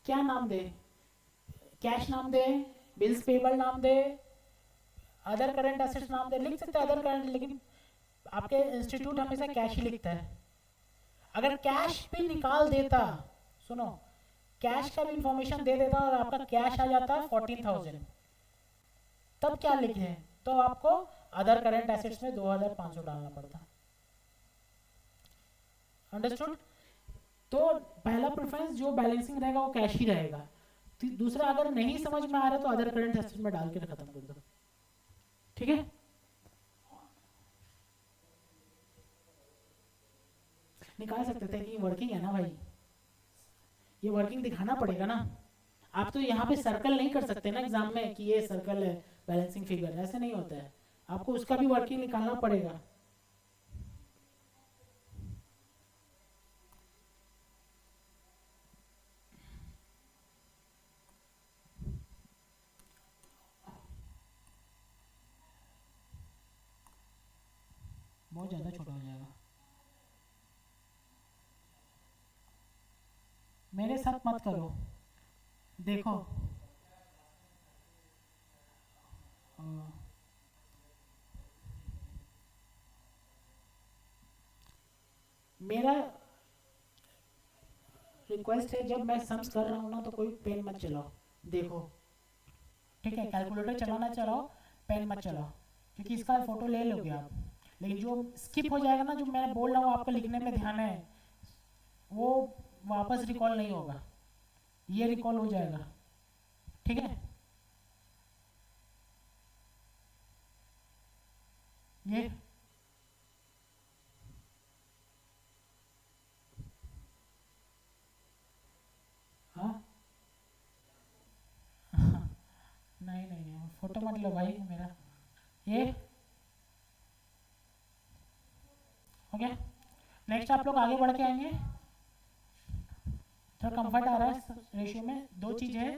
क्या नाम दे, कैश नाम दे, बिल्स पेबल नाम दे, अदर करंट एसेट्स नाम दे, लिख सकते हैं अदर करंट, लेकिन आपके इंस्टीट्यूट हमेशा कैश ही लिखता है। अगर कैश भी निकाल देता, सुनो, कैश का भी इंफॉर्मेशन दे देता और आपका कैश आ जाता 14,000, तब क्या लिखे, तो आपको अदर करंट एसेट्स में 2,500 डालना पड़ता। अंडरस्टूड? तो पहला प्रेफरेंस जो बैलेंसिंग रहेगा वो कैश ही रहेगा। तो दूसरा अगर नहीं समझ में आ रहा तो अदर करंट एसेट्स में डाल के खत्म कर दो। ठीक है, निकाल सकते थे कि वर्किंग है ना भाई, ये वर्किंग दिखाना पड़ेगा ना। आप तो यहाँ पे सर्कल नहीं कर सकते ना एग्जाम में कि ये सर्कल है बैलेंसिंग फिगर, ऐसे नहीं होता है, आपको उसका भी वर्किंग निकालना पड़ेगा। बहुत ज़्यादा छोटा हो जाएगा, मेरे साथ मत करो। देखो मेरा रिक्वेस्ट है, जब मैं सम्स कर रहा हूँ ना तो कोई पेन मत चलाओ, देखो ठीक है, कैलकुलेटर चलाना चलाओ, पेन मत चलाओ, क्योंकि इसका फोटो ले लोगे आप, लेकिन जो स्किप हो जाएगा ना, जो मैं बोल रहा हूँ आपका लिखने में ध्यान है, वो वापस रिकॉल नहीं होगा, ये रिकॉल हो जाएगा। ठीक है, ये हाँ नहीं फोटो मत लो भाई मेरा, ये हो गया। नेक्स्ट आप लोग आगे बढ़ के आएंगे, थोड़ा कंफर्ट आ रहा है रेशियो में। दो चीज़ है,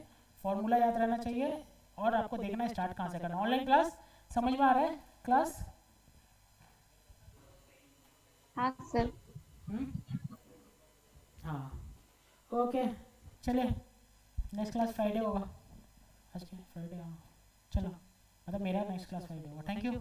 फॉर्मूला याद रहना चाहिए और आपको देखना है स्टार्ट कहाँ से करना। ऑनलाइन क्लास समझ में आ रहा है क्लास? हाँ सर। हाँ ओके, चलिए नेक्स्ट क्लास फ्राइडे होगा, आज के फ्राइडे, हाँ चलो, मतलब मेरा नेक्स्ट क्लास फ्राइडे होगा। Thank you.